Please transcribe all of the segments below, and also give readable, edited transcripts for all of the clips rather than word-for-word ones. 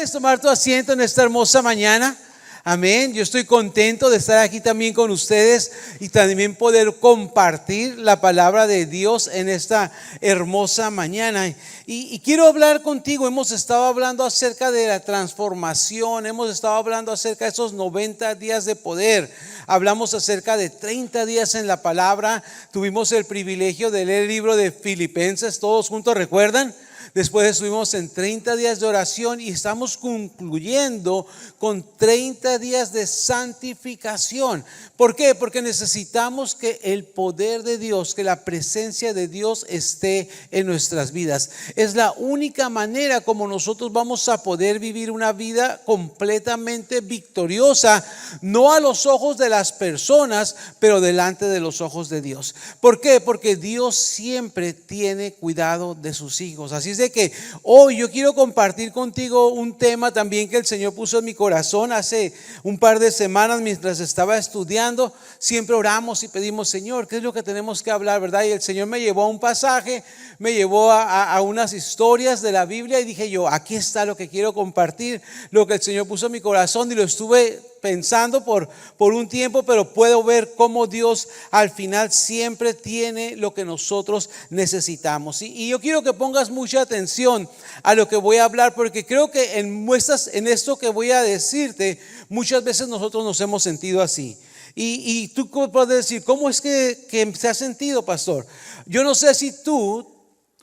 Puedes tomar tu asiento en esta hermosa mañana. Amén. Yo estoy contento de estar aquí también con ustedes y también poder compartir la palabra de Dios en esta hermosa mañana. Y quiero hablar contigo. Hemos estado hablando acerca de la transformación. Hemos estado hablando acerca de esos 90 días de poder. Hablamos acerca de 30 días en la palabra. Tuvimos el privilegio de leer el libro de Filipenses todos juntos, ¿recuerdan? Después estuvimos en 30 días de oración y estamos concluyendo con 30 días de santificación. ¿Por qué? Porque necesitamos que el poder de Dios, que la presencia de Dios esté en nuestras vidas. Es la única manera como nosotros vamos a poder vivir una vida completamente victoriosa, no a los ojos de las personas, pero delante de los ojos de Dios. ¿Por qué? Porque Dios siempre tiene cuidado de sus hijos. Así es de que hoy yo quiero compartir contigo un tema también que el Señor puso en mi corazón hace un par de semanas mientras estaba estudiando. Siempre oramos y pedimos: Señor, ¿qué es lo que tenemos que hablar, verdad? Y el Señor me llevó a un pasaje, me llevó a unas historias de la Biblia y dije yo: aquí está lo que quiero compartir, lo que el Señor puso en mi corazón, y lo estuve pensando por un tiempo, pero puedo ver cómo Dios al final siempre tiene lo que nosotros necesitamos. Y yo quiero que pongas mucha atención a lo que voy a hablar, porque creo que en esto que voy a decirte, muchas veces nosotros nos hemos sentido así. Y tú puedes decir: ¿cómo es que se ha sentido, pastor? Yo no sé si tú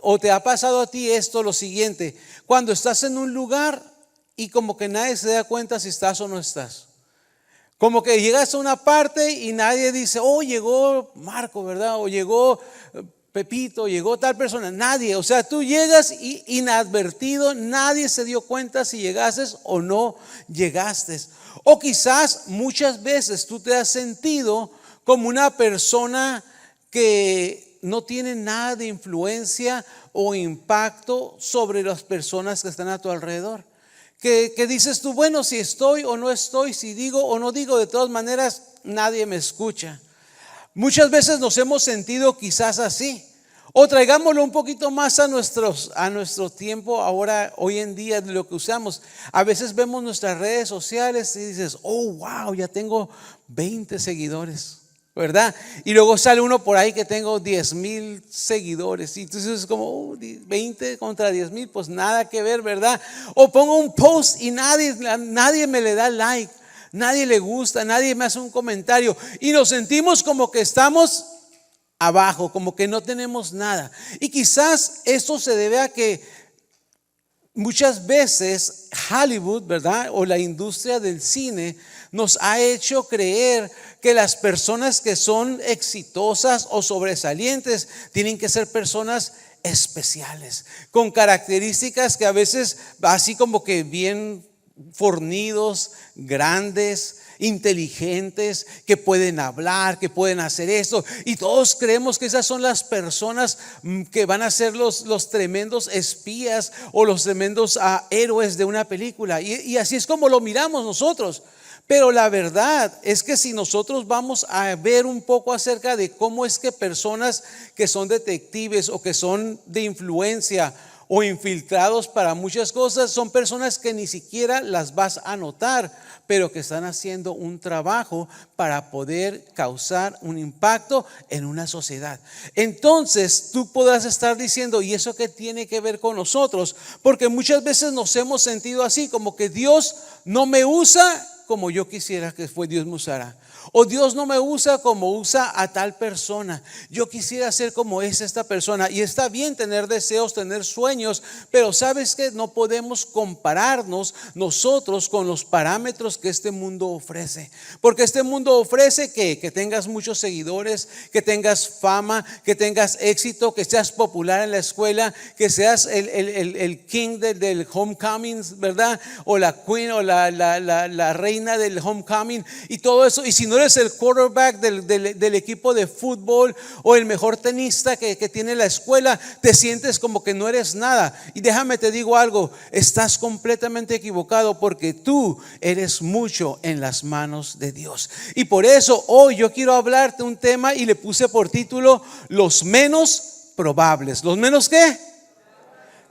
o te ha pasado a ti esto, lo siguiente: cuando estás en un lugar y como que nadie se da cuenta si estás o no estás. Como que llegas a una parte y nadie dice: oh, llegó Marco, ¿verdad? O llegó Pepito, llegó tal persona. Nadie, o sea, tú llegas y inadvertido, nadie se dio cuenta si llegaste o no llegaste. O quizás muchas veces tú te has sentido como una persona que no tiene nada de influencia o impacto sobre las personas que están a tu alrededor. Que dices tú: bueno, si estoy o no estoy, si digo o no digo, de todas maneras nadie me escucha. Muchas veces nos hemos sentido quizás así. O traigámoslo un poquito más a nuestro tiempo ahora, hoy en día, de lo que usamos. A veces vemos nuestras redes sociales y dices: oh, wow, ya tengo 20 seguidores, ¿verdad? Y luego sale uno por ahí que tengo 10,000 seguidores. Y entonces es como 20 contra 10,000, pues nada que ver, ¿verdad? O pongo un post y nadie me le da like, nadie le gusta, nadie me hace un comentario. Y nos sentimos como que estamos abajo, como que no tenemos nada. Y quizás esto se debe a que muchas veces Hollywood, ¿verdad? O la industria del cine nos ha hecho creer que las personas que son exitosas o sobresalientes tienen que ser personas especiales, con características que a veces así como que bien fornidos, grandes, inteligentes, que pueden hablar, que pueden hacer esto, y todos creemos que esas son las personas que van a ser los tremendos espías o los tremendos héroes de una película, y así es como lo miramos nosotros. Pero la verdad es que si nosotros vamos a ver un poco acerca de cómo es que personas que son detectives o que son de influencia o infiltrados para muchas cosas, son personas que ni siquiera las vas a notar, pero que están haciendo un trabajo para poder causar un impacto en una sociedad. Entonces tú podrás estar diciendo: ¿y eso qué tiene que ver con nosotros? Porque muchas veces nos hemos sentido así, como que Dios no me usa como yo quisiera que Dios me usara. O Dios no me usa como usa a tal persona. Yo quisiera ser como es esta persona. Y está bien tener deseos, tener sueños, pero sabes que no podemos compararnos nosotros con los parámetros que este mundo ofrece. Porque este mundo ofrece que tengas muchos seguidores, que tengas fama, que tengas éxito, que seas popular en la escuela, que seas el king del homecoming, ¿verdad? O la queen o la reina del homecoming y todo eso. Y si no eres el quarterback del equipo de fútbol o el mejor tenista que tiene la escuela, te sientes como que no eres nada. Y déjame te digo algo: estás completamente equivocado, porque tú eres mucho en las manos de Dios. Y por eso hoy yo quiero hablarte un tema y le puse por título: los menos probables. ¿Los menos qué?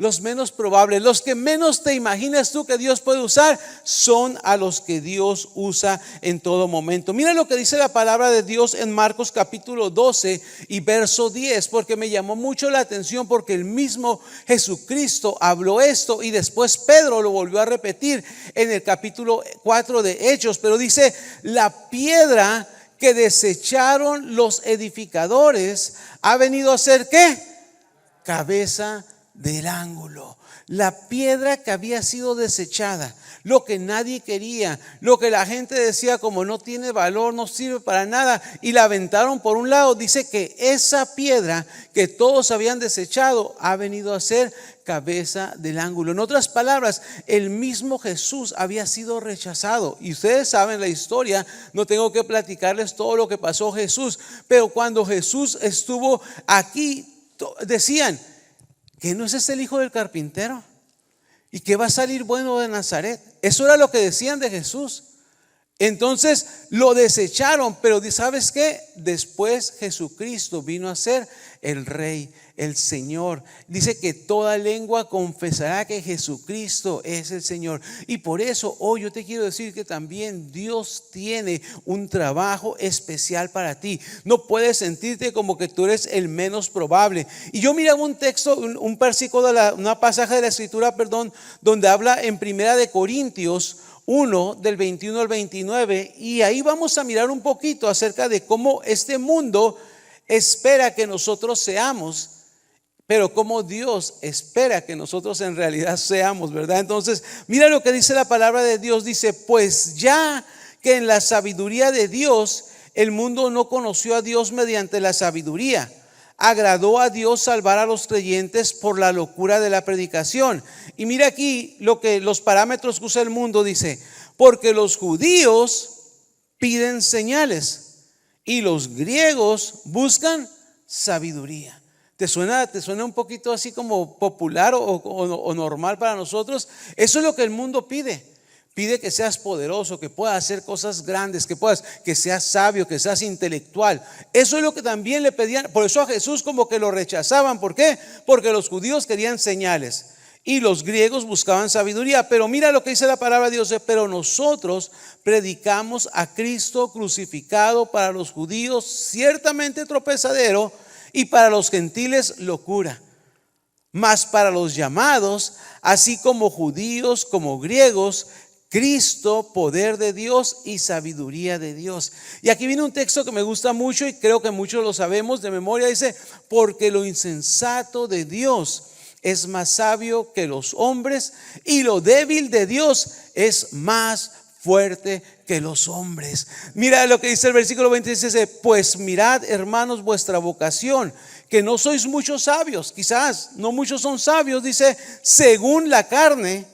los menos probables, los que menos te imaginas tú que Dios puede usar, son a los que Dios usa en todo momento. Mira lo que dice la palabra de Dios en Marcos capítulo 12 y verso 10, porque me llamó mucho la atención, porque el mismo Jesucristo habló esto y después Pedro lo volvió a repetir en el capítulo 4 de Hechos. Pero dice: la piedra que desecharon los edificadores ha venido a ser ¿qué? Cabeza del ángulo. La piedra que había sido desechada, lo que nadie quería, lo que la gente decía como no tiene valor, no sirve para nada, y la aventaron por un lado. Dice que esa piedra que todos habían desechado ha venido a ser cabeza del ángulo. En otras palabras, el mismo Jesús había sido rechazado, y ustedes saben la historia, no tengo que platicarles todo lo que pasó Jesús, pero cuando Jesús estuvo aquí, decían que no es este el hijo del carpintero y que va a salir bueno de Nazaret. Eso era lo que decían de Jesús. Entonces lo desecharon, pero ¿sabes qué? Después Jesucristo vino a ser el Rey, el Señor. Dice que toda lengua confesará que Jesucristo es el Señor. Y por eso hoy yo te quiero decir que también Dios tiene un trabajo especial para ti. No puedes sentirte como que tú eres el menos probable. Y yo miraba un texto, un versículo una pasaje de la escritura, donde habla en Primera de Corintios 1 del 21 al 29, y ahí vamos a mirar un poquito acerca de cómo este mundo espera que nosotros seamos, pero cómo Dios espera que nosotros en realidad seamos, ¿verdad? Entonces, mira lo que dice la palabra de Dios. Dice: pues ya que en la sabiduría de Dios el mundo no conoció a Dios mediante la sabiduría, agradó a Dios salvar a los creyentes por la locura de la predicación. Y mira aquí los parámetros que usa el mundo. Dice: porque los judíos piden señales y los griegos buscan sabiduría. ¿Te suena un poquito así como popular o normal para nosotros? Eso es lo que el mundo pide. Pide que seas poderoso, que puedas hacer cosas grandes, que seas sabio, que seas intelectual. Eso es lo que también le pedían. Por eso a Jesús como que lo rechazaban. ¿Por qué? Porque los judíos querían señales y los griegos buscaban sabiduría. Pero mira lo que dice la palabra de Dios: pero nosotros predicamos a Cristo crucificado, para los judíos ciertamente tropezadero y para los gentiles locura, mas para los llamados, así como judíos como griegos, Cristo, poder de Dios y sabiduría de Dios. Y aquí viene un texto que me gusta mucho y creo que muchos lo sabemos de memoria. Dice: porque lo insensato de Dios es más sabio que los hombres, y lo débil de Dios es más fuerte que los hombres. Mira lo que dice el versículo 26. Dice: pues mirad, hermanos, vuestra vocación, que no sois muchos sabios. Quizás no muchos son sabios, dice, según la carne,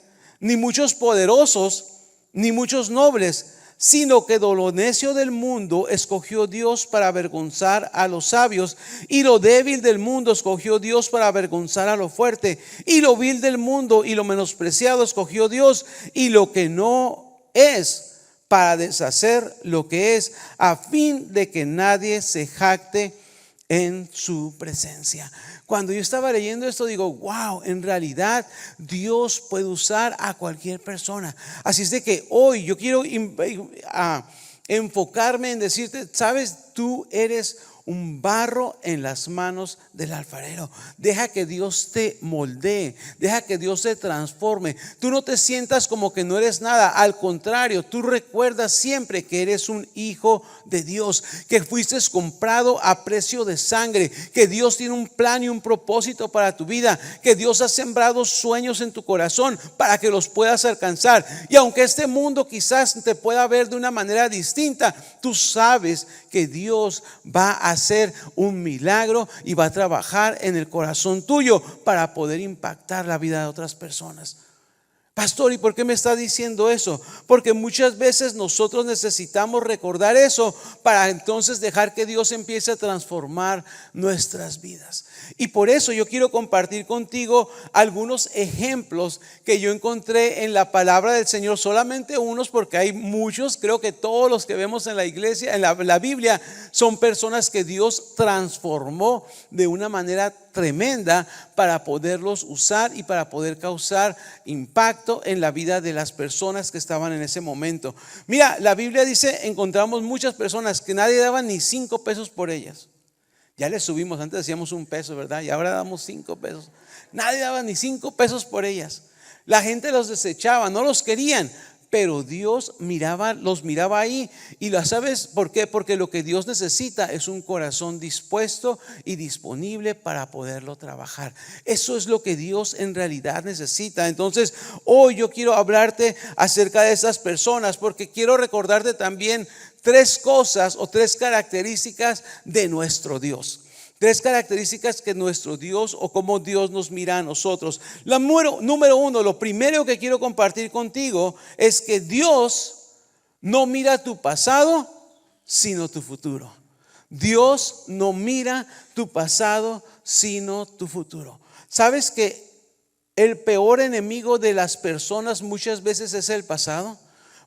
ni muchos poderosos, ni muchos nobles, sino que de lo necio del mundo escogió Dios para avergonzar a los sabios, y lo débil del mundo escogió Dios para avergonzar a lo fuerte, y lo vil del mundo y lo menospreciado escogió Dios, y lo que no es, para deshacer lo que es, a fin de que nadie se jacte en su presencia. Cuando yo estaba leyendo esto, digo: wow, en realidad Dios puede usar a cualquier persona. Así es de que hoy yo quiero enfocarme en decirte: sabes, tú eres un barro en las manos del alfarero. Deja que Dios te moldee, deja que Dios te transforme. Tú no te sientas como que no eres nada. Al contrario, tú recuerdas siempre que eres un hijo de Dios, que fuiste comprado a precio de sangre, que Dios tiene un plan y un propósito para tu vida, que Dios ha sembrado sueños en tu corazón para que los puedas alcanzar. Y aunque este mundo quizás te pueda ver de una manera distinta, tú sabes que Dios va a hacer un milagro y va a trabajar en el corazón tuyo para poder impactar la vida de otras personas. Pastor, ¿y por qué me está diciendo eso? Porque muchas veces nosotros necesitamos recordar eso para entonces dejar que Dios empiece a transformar nuestras vidas. Y por eso yo quiero compartir contigo algunos ejemplos que yo encontré en la palabra del Señor. Solamente unos, porque hay muchos. Creo que todos los que vemos en la iglesia, en la Biblia, son personas que Dios transformó de una manera tremenda para poderlos usar y para poder causar impacto en la vida de las personas que estaban en ese momento. Mira, la Biblia dice, encontramos muchas personas que nadie daba ni 5 pesos por ellas. Ya le subimos, antes decíamos 1 peso, ¿verdad? Y ahora damos 5 pesos. Nadie daba ni 5 pesos por ellas. La gente los desechaba, no los querían. Pero Dios los miraba ahí. ¿Y lo sabes por qué? Porque lo que Dios necesita es un corazón dispuesto y disponible para poderlo trabajar. Eso es lo que Dios en realidad necesita. Entonces, hoy yo quiero hablarte acerca de esas personas, porque quiero recordarte también 3 cosas o 3 características de nuestro Dios. 3 características que nuestro Dios o cómo Dios nos mira a nosotros. Número 1, lo primero que quiero compartir contigo es que Dios no mira tu pasado, sino tu futuro. Dios no mira tu pasado, sino tu futuro. ¿Sabes que el peor enemigo de las personas muchas veces es el pasado?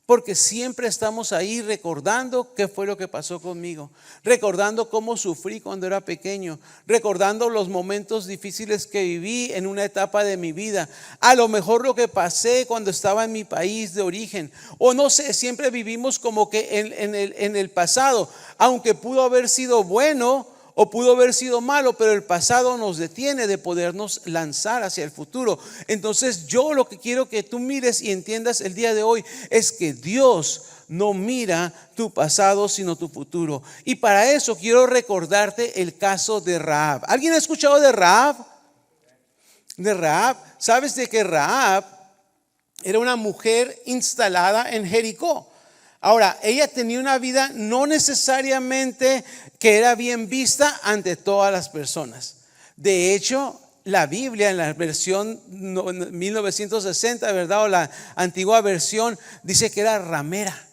Porque siempre estamos ahí recordando qué fue lo que pasó conmigo, recordando cómo sufrí cuando era pequeño, recordando los momentos difíciles que viví en una etapa de mi vida, a lo mejor lo que pasé cuando estaba en mi país de origen, o no sé, siempre vivimos como que en el pasado, aunque pudo haber sido bueno o pudo haber sido malo, pero el pasado nos detiene de podernos lanzar hacia el futuro. Entonces yo lo que quiero que tú mires y entiendas el día de hoy es que Dios no mira tu pasado sino tu futuro. Y para eso quiero recordarte el caso de Rahab. ¿Alguien ha escuchado de Rahab? De Rahab. ¿Sabes de que Rahab era una mujer instalada en Jericó? Ahora, ella tenía una vida no necesariamente que era bien vista ante todas las personas. De hecho, la Biblia en la versión 1960, ¿verdad? O la antigua versión dice que era ramera.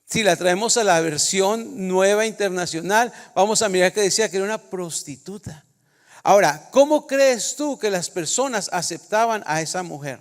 Si la traemos a la versión nueva internacional, vamos a mirar que decía que era una prostituta. Ahora, ¿cómo crees tú que las personas aceptaban a esa mujer?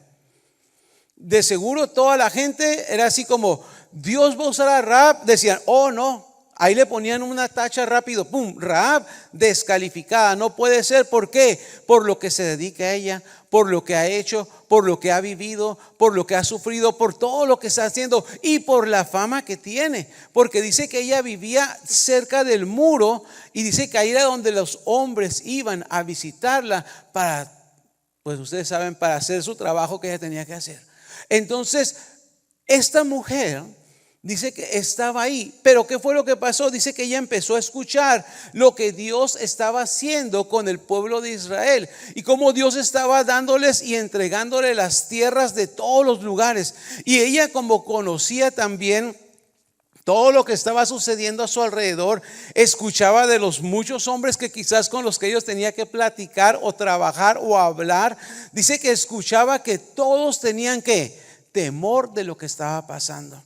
De seguro toda la gente era así como, Dios va a usar a Rahab. Decían, oh no, ahí le ponían una tacha rápido, pum, Rahab descalificada, no puede ser. ¿Por qué? Por lo que se dedica a ella, por lo que ha hecho, por lo que ha vivido, por lo que ha sufrido, por todo lo que está haciendo y por la fama que tiene. Porque dice que ella vivía cerca del muro y dice que ahí era donde los hombres iban a visitarla para, pues ustedes saben, para hacer su trabajo que ella tenía que hacer. Entonces, esta mujer dice que estaba ahí, pero ¿qué fue lo que pasó? Dice que ella empezó a escuchar lo que Dios estaba haciendo con el pueblo de Israel y cómo Dios estaba dándoles y entregándoles las tierras de todos los lugares. Y ella, como conocía también todo lo que estaba sucediendo a su alrededor, escuchaba de los muchos hombres que quizás con los que ellos tenía que platicar o trabajar o hablar. Dice que escuchaba que todos tenían temor de lo que estaba pasando.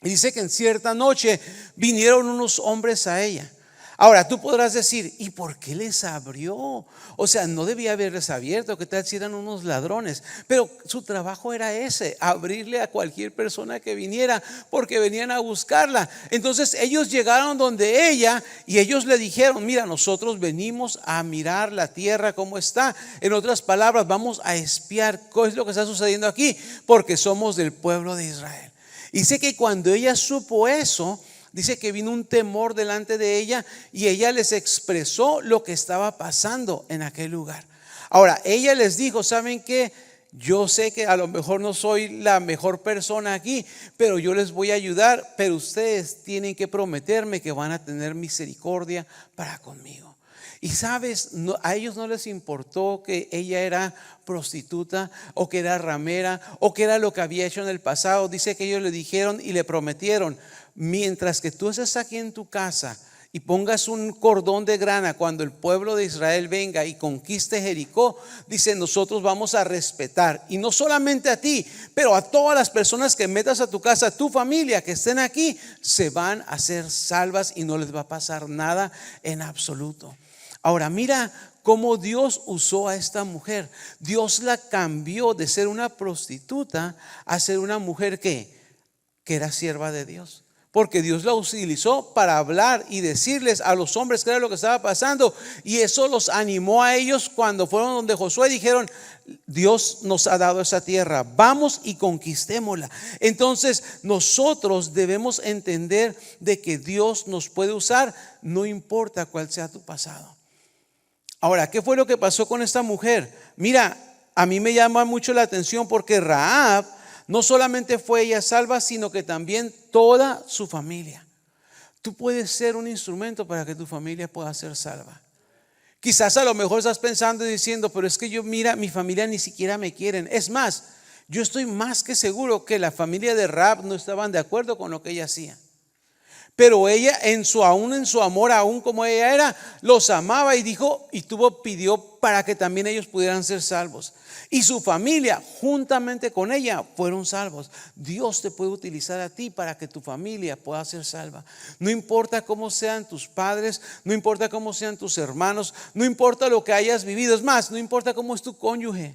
Y dice que en cierta noche vinieron unos hombres a ella. Ahora tú podrás decir, ¿y por qué les abrió? O sea, no debía haberles abierto, ¿qué tal si eran unos ladrones? Pero su trabajo era ese, abrirle a cualquier persona que viniera, porque venían a buscarla. Entonces ellos llegaron donde ella y ellos le dijeron, mira, nosotros venimos a mirar la tierra cómo está. En otras palabras, vamos a espiar qué es lo que está sucediendo aquí, porque somos del pueblo de Israel. Y sé que cuando ella supo eso, dice que vino un temor delante de ella y ella les expresó lo que estaba pasando en aquel lugar. Ahora, ella les dijo, ¿saben qué? Yo sé que a lo mejor no soy la mejor persona aquí, pero yo les voy a ayudar, pero ustedes tienen que prometerme que van a tener misericordia para conmigo. Y sabes, a ellos no les importó que ella era prostituta o que era ramera o que era lo que había hecho en el pasado. Dice que ellos le dijeron y le prometieron, mientras que tú estés aquí en tu casa y pongas un cordón de grana cuando el pueblo de Israel venga y conquiste Jericó, dice, nosotros vamos a respetar, y no solamente a ti, pero a todas las personas que metas a tu casa, a tu familia que estén aquí, se van a ser salvas y no les va a pasar nada en absoluto. Ahora mira cómo Dios usó a esta mujer. Dios la cambió de ser una prostituta a ser una mujer que era sierva de Dios. porque Dios la utilizó para hablar y decirles a los hombres qué era lo que estaba pasando. Y eso los animó a ellos cuando fueron donde Josué. Dijeron: Dios nos ha dado esa tierra, vamos y conquistémosla. Entonces nosotros debemos entender de que Dios nos puede usar, no importa cuál sea tu pasado. Ahora, ¿qué fue lo que pasó con esta mujer? Mira, a mí me llama mucho la atención porque Rahab no solamente fue ella salva, sino que también toda su familia. Tú puedes ser un instrumento para que tu familia pueda ser salva. Quizás a lo mejor estás pensando y diciendo: pero es que mira, mi familia ni siquiera me quieren. Es más, yo estoy más que seguro que la familia de Rahab no estaban de acuerdo con lo que ella hacía. Pero ella aún en su amor, aún como ella era, los amaba y pidió para que también ellos pudieran ser salvos. Y su familia, juntamente con ella, fueron salvos. Dios te puede utilizar a ti para que tu familia pueda ser salva. No importa cómo sean tus padres, no importa cómo sean tus hermanos, no importa lo que hayas vivido. Es más, no importa cómo es tu cónyuge.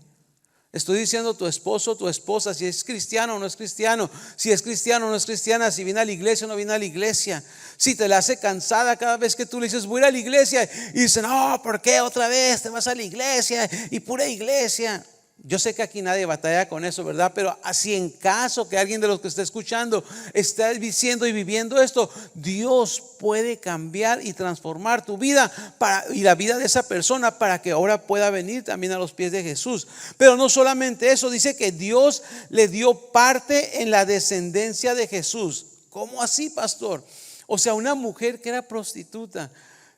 Estoy diciendo tu esposo, tu esposa, si es cristiano o no es cristiano, si es cristiano o no es cristiana, si viene a la iglesia o no viene a la iglesia, si te la hace cansada cada vez que tú le dices: voy a ir a la iglesia, y dicen: no, ¿por qué otra vez te vas a la iglesia? Y pura iglesia. Yo sé que aquí nadie batalla con eso, ¿verdad? Pero así, en caso que alguien de los que está escuchando esté diciendo y viviendo esto, Dios puede cambiar y transformar tu vida y la vida de esa persona para que ahora pueda venir también a los pies de Jesús. Pero no solamente eso, dice que Dios le dio parte en la descendencia de Jesús. ¿Cómo así, pastor? O sea, una mujer que era prostituta,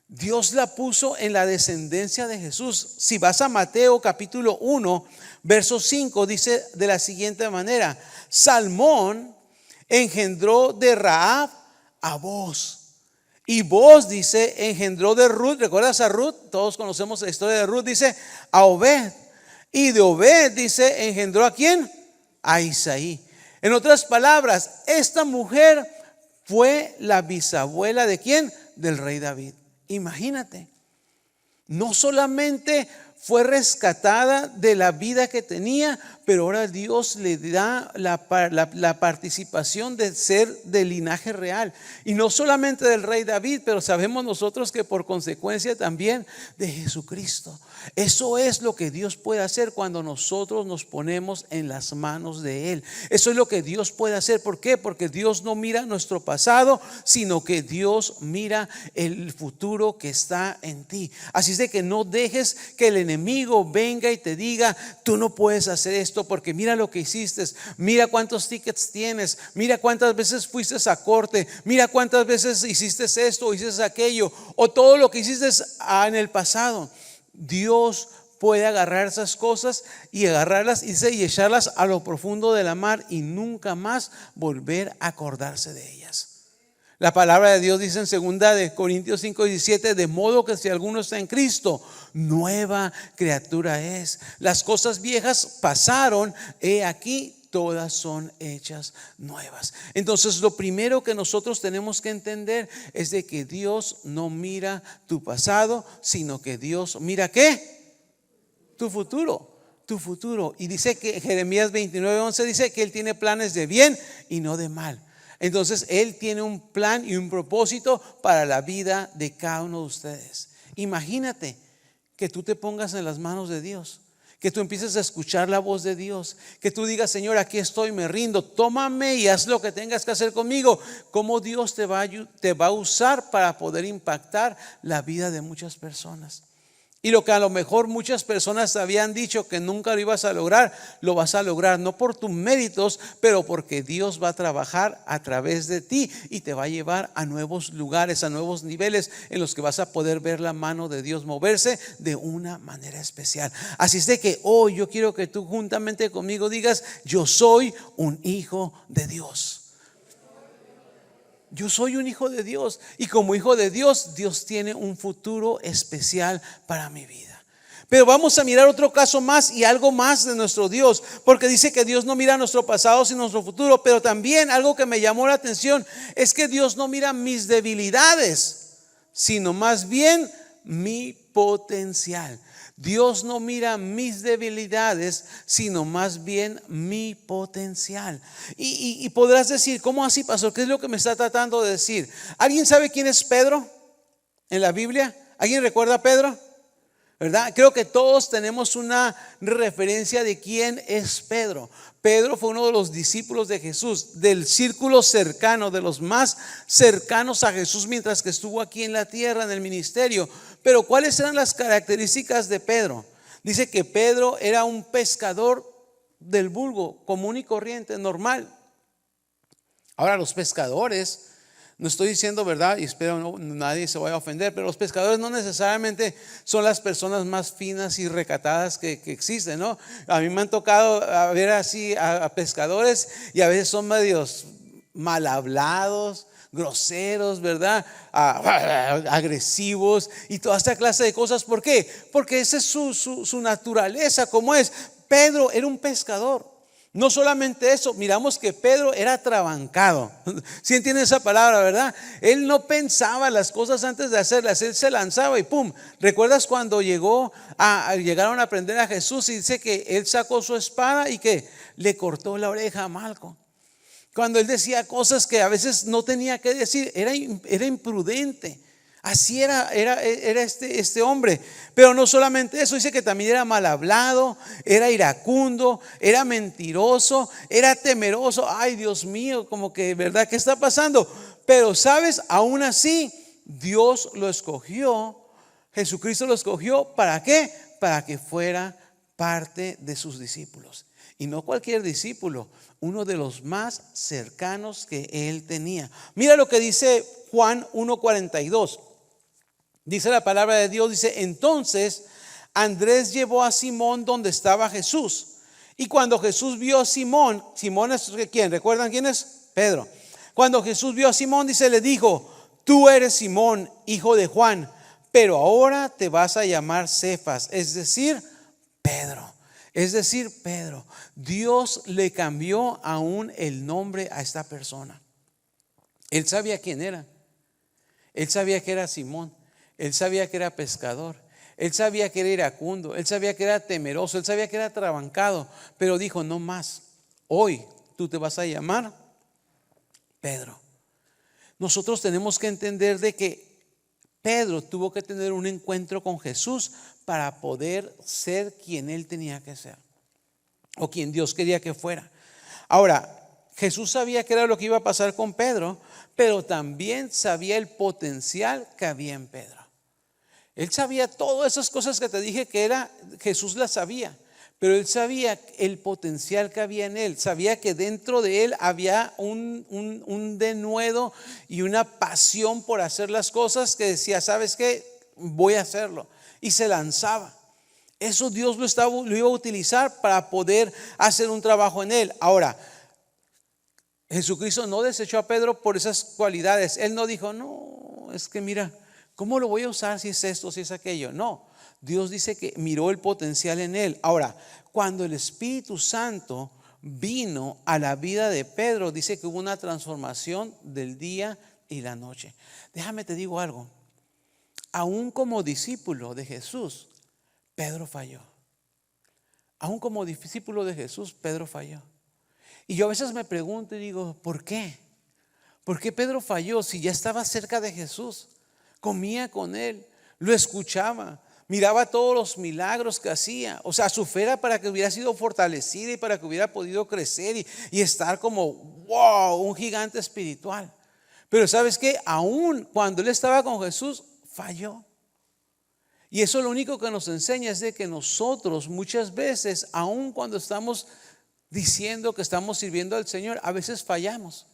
Dios la puso en la descendencia de Jesús. Si vas a Mateo capítulo 1, verso 5, dice de la siguiente manera: Salmón engendró de Rahab a Booz, y Booz, dice, engendró de Ruth. ¿Recuerdas a Ruth? Todos conocemos la historia de Ruth. Dice a Obed, y de Obed, dice, engendró ¿a quién? A Isaí. En otras palabras, esta mujer fue la bisabuela ¿de quién? Del rey David. Imagínate, no solamente fue rescatada de la vida que tenía, pero ahora Dios le da la participación de ser del linaje real. Y no solamente del rey David, pero sabemos nosotros que por consecuencia también de Jesucristo. Eso es lo que Dios puede hacer cuando nosotros nos ponemos en las manos de Él. Eso es lo que Dios puede hacer. ¿Por qué? Porque Dios no mira nuestro pasado, sino que Dios mira el futuro que está en ti. Así es de que no dejes que el enemigo venga y te diga: tú no puedes hacer esto porque mira lo que hiciste, mira cuántos tickets tienes, mira cuántas veces fuiste a corte, mira cuántas veces hiciste esto o hiciste aquello, o todo lo que hiciste en el pasado. Dios puede agarrar esas cosas y agarrarlas y echarlas a lo profundo de la mar y nunca más volver a acordarse de ellas. La palabra de Dios dice en 2 de Corintios 5:17: de modo que si alguno está en Cristo, nueva criatura es. Las cosas viejas pasaron, he aquí todas son hechas nuevas. Entonces, lo primero que nosotros tenemos que entender es de que Dios no mira tu pasado, sino que Dios mira ¿qué? Tu futuro. Tu futuro. Y dice que Jeremías 29:11 dice que Él tiene planes de bien y no de mal. Entonces Él tiene un plan y un propósito para la vida de cada uno de ustedes. Imagínate que tú te pongas en las manos de Dios, que tú empieces a escuchar la voz de Dios, que tú digas: Señor, aquí estoy, me rindo, tómame y haz lo que tengas que hacer conmigo. Cómo Dios te va a usar para poder impactar la vida de muchas personas. Y lo que a lo mejor muchas personas habían dicho que nunca lo ibas a lograr, lo vas a lograr, no por tus méritos, pero porque Dios va a trabajar a través de ti y te va a llevar a nuevos lugares, a nuevos niveles en los que vas a poder ver la mano de Dios moverse de una manera especial. Así es de que hoy yo quiero que tú juntamente conmigo digas: yo soy un hijo de Dios. Yo soy un hijo de Dios, y como hijo de Dios, Dios tiene un futuro especial para mi vida. Pero vamos a mirar otro caso más y algo más de nuestro Dios, porque dice que Dios no mira nuestro pasado sino nuestro futuro. Pero también algo que me llamó la atención es que Dios no mira mis debilidades, sino más bien mi potencial. Dios no mira mis debilidades, sino más bien mi potencial. Y podrás decir, ¿cómo así, pastor? ¿Qué es lo que me está tratando de decir? ¿Alguien sabe quién es Pedro en la Biblia? ¿Alguien recuerda a Pedro? ¿Verdad? Creo que todos tenemos una referencia de quién es Pedro. Pedro fue uno de los discípulos de Jesús, del círculo cercano, de los más cercanos a Jesús mientras que estuvo aquí en la tierra, en el ministerio. Pero ¿cuáles eran las características de Pedro? Dice que Pedro era un pescador del vulgo, común y corriente, normal. Ahora, los pescadores, no estoy diciendo verdad y espero nadie se vaya a ofender, pero los pescadores no necesariamente son las personas más finas y recatadas que existen, ¿no? A mí me han tocado ver así a pescadores y a veces son medios mal hablados, groseros, ¿verdad? Agresivos y toda esta clase de cosas. ¿Por qué? Porque esa es su naturaleza, como es. Pedro era un pescador. No solamente eso, miramos que Pedro era atrabancado. ¿Sí entienden esa palabra, verdad? Él no pensaba las cosas antes de hacerlas, él se lanzaba y pum. ¿Recuerdas cuando llegaron a aprender a Jesús y dice que él sacó su espada y que le cortó la oreja a Malco? Cuando él decía cosas que a veces no tenía que decir, era imprudente. Así era este hombre. Pero no solamente eso, dice que también era mal hablado, era iracundo, era mentiroso, era temeroso. Ay, Dios mío, como que, ¿verdad? ¿Qué está pasando? Pero sabes, aún así, Dios lo escogió, Jesucristo lo escogió. ¿Para qué? Para que fuera parte de sus discípulos. Y no cualquier discípulo, uno de los más cercanos que él tenía. Mira lo que dice Juan 1:42. Dice la palabra de Dios, dice: entonces Andrés llevó a Simón donde estaba Jesús. Y cuando Jesús vio a Simón, Simón es ¿quién? ¿Recuerdan quién es? Pedro. Cuando Jesús vio a Simón, dice, le dijo: tú eres Simón, hijo de Juan, pero ahora te vas a llamar Cefas, es decir, Pedro. Es decir, Pedro. Dios le cambió aún el nombre a esta persona. Él sabía quién era. Él sabía que era Simón. Él sabía que era pescador. Él sabía que era iracundo. Él sabía que era temeroso. Él sabía que era atrabancado. Pero dijo: no más. Hoy tú te vas a llamar Pedro. Nosotros tenemos que entender de que Pedro tuvo que tener un encuentro con Jesús para poder ser quien él tenía que ser, o quien Dios quería que fuera. Ahora, Jesús sabía que era lo que iba a pasar con Pedro, pero también sabía el potencial que había en Pedro. Él sabía todas esas cosas que te dije que era, Jesús las sabía, pero él sabía el potencial que había en él. Sabía que dentro de él había un denuedo y una pasión por hacer las cosas, que decía: ¿sabes qué? Voy a hacerlo. Y se lanzaba. Eso Dios lo iba a utilizar para poder hacer un trabajo en él. Ahora, Jesucristo no desechó a Pedro por esas cualidades. Él no dijo: no, es que mira, ¿cómo lo voy a usar si es esto, si es aquello? No, Dios dice que miró el potencial en él. Ahora, cuando el Espíritu Santo vino a la vida de Pedro, dice que hubo una transformación del día y la noche. Déjame te digo algo. Aún como discípulo de Jesús, Pedro falló. Aún como discípulo de Jesús, Pedro falló. Y yo a veces me pregunto y digo: ¿por qué? ¿Por qué Pedro falló si ya estaba cerca de Jesús? Comía con él, lo escuchaba, miraba todos los milagros que hacía. O sea, su fe era para que hubiera sido fortalecida y para que hubiera podido crecer y estar como wow, un gigante espiritual. Pero ¿sabes qué? Aún cuando él estaba con Jesús, falló. Y eso lo único que nos enseña es de que nosotros muchas veces, aun cuando estamos diciendo que estamos sirviendo al Señor, a veces fallamos.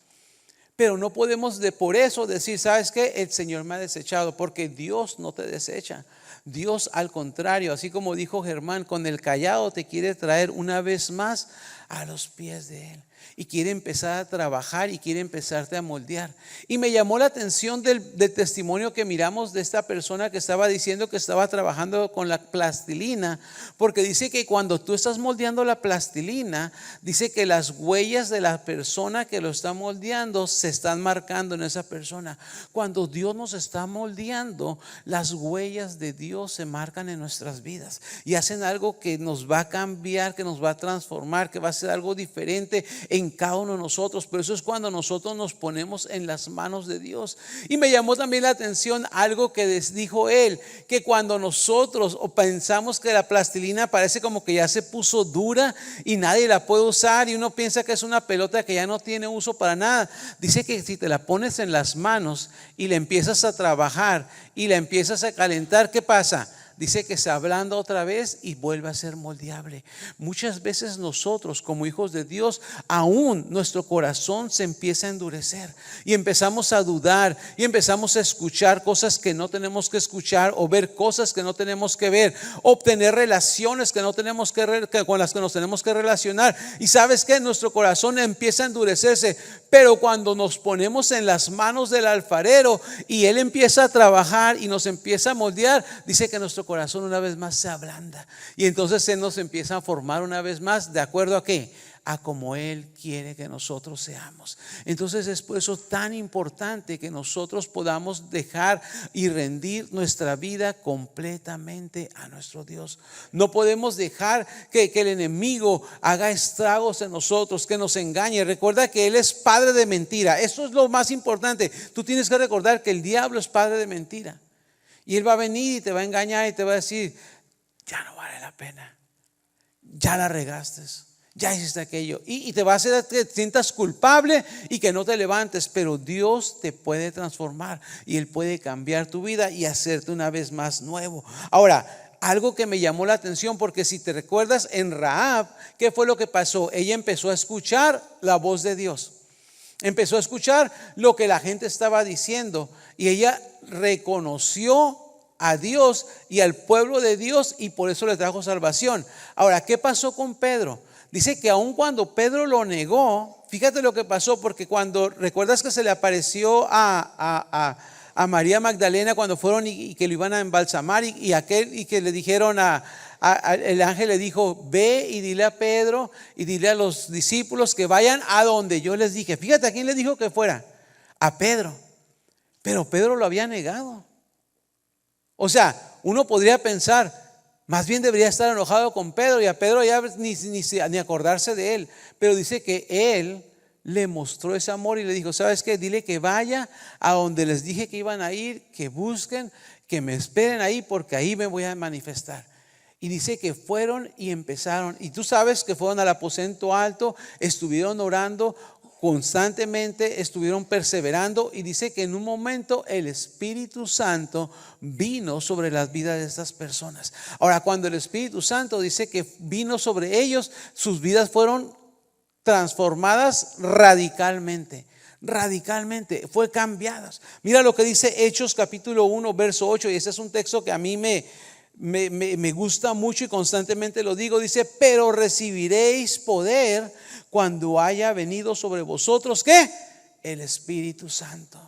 Pero no podemos por eso decir: ¿sabes qué? El Señor me ha desechado, porque Dios no te desecha. Dios, al contrario, así como dijo Germán, con el callado te quiere traer una vez más a los pies de Él. y quiere empezar a trabajar y quiere empezarte a moldear. Y me llamó la atención del testimonio que miramos de esta persona que estaba diciendo que estaba trabajando con la plastilina, porque dice que cuando tú estás moldeando la plastilina, dice que las huellas de la persona que lo está moldeando se están marcando en esa persona. Cuando Dios nos está moldeando, las huellas de Dios se marcan en nuestras vidas y hacen algo que nos va a cambiar, que nos va a transformar, que va a ser algo diferente en cada uno de nosotros. Pero eso es cuando nosotros nos ponemos en las manos de Dios. Y me llamó también la atención algo que dijo él, que cuando nosotros pensamos que la plastilina parece como que ya se puso dura y nadie la puede usar, y uno piensa que es una pelota que ya no tiene uso para nada, dice que si te la pones en las manos y la empiezas a trabajar y la empiezas a calentar, ¿qué pasa? Dice que se ablanda otra vez y vuelve a ser moldeable. Muchas veces nosotros como hijos de Dios, aún nuestro corazón se empieza a endurecer y empezamos a dudar y empezamos a escuchar cosas que no tenemos que escuchar, o ver cosas que no tenemos que ver, obtener relaciones que no tenemos con las que nos tenemos que relacionar. Y sabes que nuestro corazón empieza a endurecerse, pero cuando nos ponemos en las manos del alfarero y él empieza a trabajar y nos empieza a moldear, dice que nuestro corazón una vez más se ablanda y entonces él nos empieza a formar una vez más de acuerdo a qué, a como él quiere que nosotros seamos. Entonces es por eso tan importante que nosotros podamos dejar y rendir nuestra vida completamente a nuestro Dios. No podemos dejar que el enemigo haga estragos en nosotros, que nos engañe. Recuerda que él es padre de mentira. Eso es lo más importante. Tú tienes que recordar que el diablo es padre de mentira. Y él va a venir y te va a engañar y te va a decir, ya no vale la pena, ya la regaste, ya hiciste aquello. Y te va a hacer que te sientas culpable y que no te levantes. Pero Dios te puede transformar y Él puede cambiar tu vida y hacerte una vez más nuevo. Ahora, algo que me llamó la atención, porque si te recuerdas en Rahab, ¿qué fue lo que pasó? Ella empezó a escuchar la voz de Dios. Empezó a escuchar lo que la gente estaba diciendo y ella reconoció a Dios y al pueblo de Dios, y por eso le trajo salvación. Ahora, ¿qué pasó con Pedro? Dice que aun cuando Pedro lo negó, fíjate lo que pasó, porque cuando recuerdas que se le apareció a María Magdalena cuando fueron y que lo iban a embalsamar, y que le dijeron el ángel le dijo, ve y dile a Pedro y dile a los discípulos que vayan a donde yo les dije. Fíjate, ¿a quién le dijo que fuera? A Pedro. Pero Pedro lo había negado. O sea, uno podría pensar, más bien debería estar enojado con Pedro, y a Pedro ya ni acordarse de él. Pero dice que él le mostró ese amor y le dijo, ¿sabes qué? Dile que vaya a donde les dije que iban a ir, que busquen, que me esperen ahí, porque ahí me voy a manifestar. Y dice que fueron y empezaron. Y tú sabes que fueron al aposento alto, estuvieron orando constantemente, estuvieron perseverando, y dice que en un momento el Espíritu Santo vino sobre las vidas de estas personas. Ahora, cuando el Espíritu Santo dice que vino sobre ellos, sus vidas fueron transformadas radicalmente. Fue cambiadas. Mira lo que dice Hechos capítulo 1 verso 8, y ese es un texto que a mí me gusta mucho y constantemente lo digo. Dice, pero recibiréis poder cuando haya venido sobre vosotros, ¿qué? El Espíritu Santo.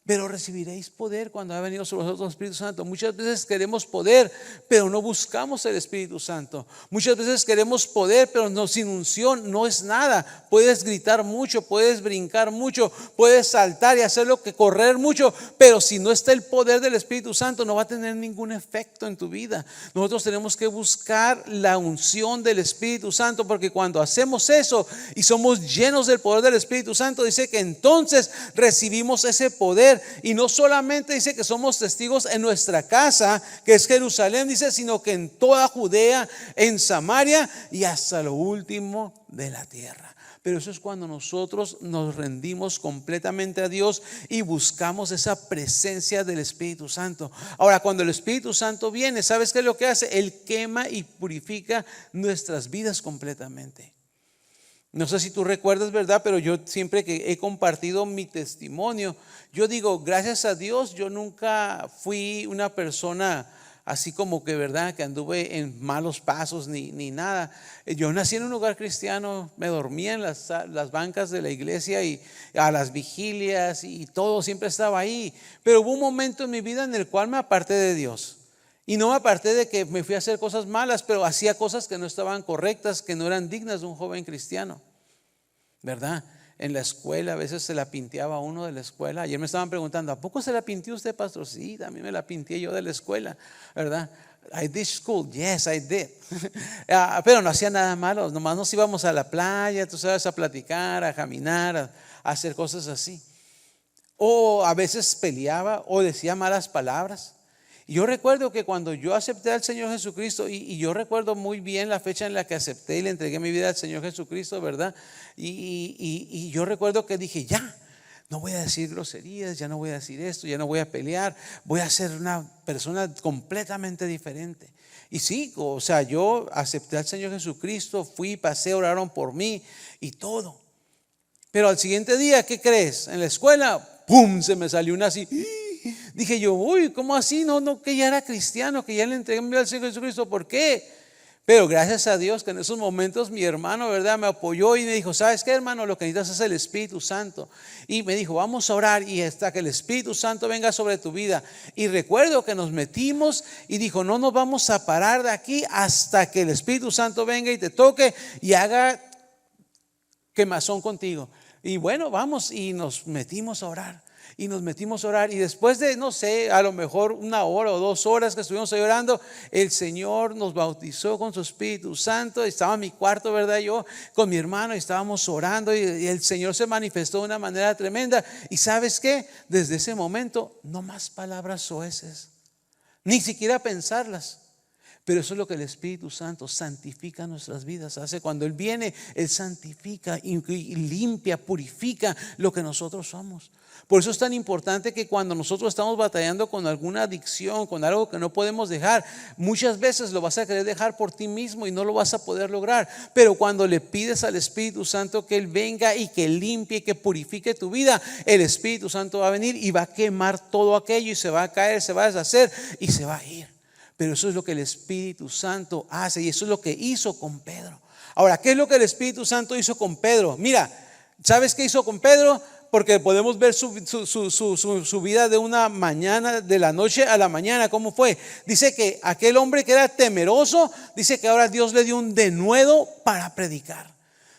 Pero recibiréis poder cuando haya venido sobre vosotros el Espíritu Santo. Muchas veces queremos poder, pero no buscamos el Espíritu Santo. Muchas veces queremos poder, pero no, sin unción no es nada. Puedes gritar mucho, puedes brincar mucho, puedes saltar y hacerlo, que correr mucho, pero si no está el poder del Espíritu Santo, no va a tener ningún efecto en tu vida. Nosotros tenemos que buscar la unción del Espíritu Santo, porque cuando hacemos eso y somos llenos del poder del Espíritu Santo, dice que entonces recibimos ese poder. Y no solamente dice que somos testigos en nuestra casa, que es Jerusalén, dice, sino que en toda Judea, en Samaria y hasta lo último de la tierra. Pero eso es cuando nosotros nos rendimos completamente a Dios y buscamos esa presencia del Espíritu Santo. Ahora, cuando el Espíritu Santo viene, ¿sabes qué es lo que hace? Él quema y purifica nuestras vidas completamente. No sé si tú recuerdas, ¿verdad? Pero yo siempre que he compartido mi testimonio, yo digo, gracias a Dios, yo nunca fui una persona así como que verdad, que anduve en malos pasos ni nada. Yo nací en un hogar cristiano, me dormía en las bancas de la iglesia y a las vigilias y todo, siempre estaba ahí. Pero hubo un momento en mi vida en el cual me aparté de Dios. Y no me aparté de que me fui a hacer cosas malas, pero hacía cosas que no estaban correctas, que no eran dignas de un joven cristiano, ¿verdad? En la escuela a veces se la pinteaba a uno de la escuela. Ayer me estaban preguntando, ¿a poco se la pintió usted, pastor? Sí, también me la pinté yo de la escuela, ¿verdad? I did school, yes, I did. Pero no hacía nada malo, nomás nos íbamos a la playa, tú sabes, a platicar, a caminar, a hacer cosas así. O a veces peleaba o decía malas palabras. Y yo recuerdo que cuando yo acepté al Señor Jesucristo, y yo recuerdo muy bien la fecha en la que acepté y le entregué mi vida al Señor Jesucristo, ¿verdad? Y yo recuerdo que dije, ya, no voy a decir groserías, ya no voy a decir esto, ya no voy a pelear, voy a ser una persona completamente diferente. Y sí, o sea, yo acepté al Señor Jesucristo, fui, pasé, oraron por mí y todo. Pero al siguiente día, ¿qué crees? En la escuela, ¡pum!, se me salió una así. Dije yo, uy, ¿cómo así? No, que ya era cristiano, que ya le entregué mi vida al Señor Jesucristo, ¿por qué? Pero gracias a Dios que en esos momentos mi hermano, ¿verdad?, me apoyó y me dijo, ¿sabes qué, hermano? Lo que necesitas es el Espíritu Santo. Y me dijo, vamos a orar y hasta que el Espíritu Santo venga sobre tu vida. Y recuerdo que nos metimos y dijo, no nos vamos a parar de aquí hasta que el Espíritu Santo venga y te toque y haga quemazón contigo. Y bueno, vamos, y nos metimos a orar. Y nos metimos a orar, y después de, no sé, a lo mejor 1 hora o 2 horas que estuvimos ahí orando, el Señor nos bautizó con su Espíritu Santo. Estaba en mi cuarto, ¿verdad? Yo con mi hermano, y estábamos orando, y el Señor se manifestó de una manera tremenda. Y ¿sabes qué? Desde ese momento, no más palabras soeces, ni siquiera pensarlas. Pero eso es lo que el Espíritu Santo santifica nuestras vidas hace. Cuando Él viene, Él santifica y limpia, purifica lo que nosotros somos. Por eso es tan importante que cuando nosotros estamos batallando con alguna adicción, con algo que no podemos dejar, muchas veces lo vas a querer dejar por ti mismo y no lo vas a poder lograr. Pero cuando le pides al Espíritu Santo que Él venga y que limpie, que purifique tu vida, el Espíritu Santo va a venir y va a quemar todo aquello y se va a caer, se va a deshacer y se va a ir. Pero eso es lo que el Espíritu Santo hace, y eso es lo que hizo con Pedro. Ahora, ¿qué es lo que el Espíritu Santo hizo con Pedro? Mira, ¿sabes qué hizo con Pedro? Porque podemos ver su vida de una mañana, de la noche a la mañana. ¿Cómo fue? Dice que aquel hombre que era temeroso, dice que ahora Dios le dio un denuedo para predicar.